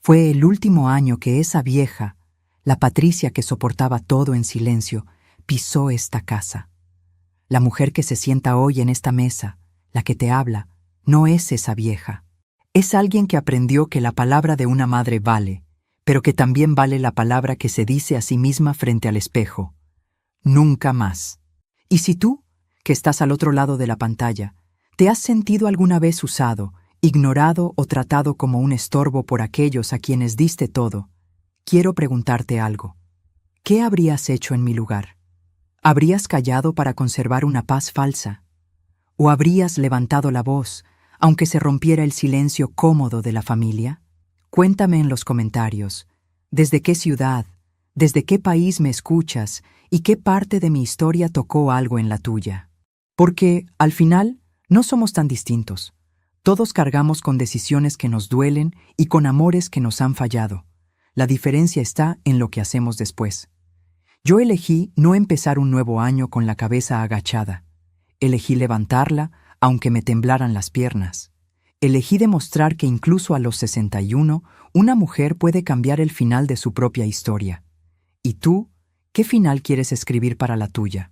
Fue el último año que esa vieja, la Patricia que soportaba todo en silencio, pisó esta casa. La mujer que se sienta hoy en esta mesa, la que te habla, no es esa vieja. Es alguien que aprendió que la palabra de una madre vale, pero que también vale la palabra que se dice a sí misma frente al espejo. Nunca más. Y si tú, que estás al otro lado de la pantalla, te has sentido alguna vez usado, ignorado o tratado como un estorbo por aquellos a quienes diste todo, quiero preguntarte algo. ¿Qué habrías hecho en mi lugar? ¿Habrías callado para conservar una paz falsa? ¿O habrías levantado la voz, aunque se rompiera el silencio cómodo de la familia? Cuéntame en los comentarios, ¿desde qué ciudad, desde qué país me escuchas y qué parte de mi historia tocó algo en la tuya? Porque, al final, no somos tan distintos. Todos cargamos con decisiones que nos duelen y con amores que nos han fallado. La diferencia está en lo que hacemos después. Yo elegí no empezar un nuevo año con la cabeza agachada. Elegí levantarla, aunque me temblaran las piernas. Elegí demostrar que incluso a los 61, una mujer puede cambiar el final de su propia historia. ¿Y tú, qué final quieres escribir para la tuya?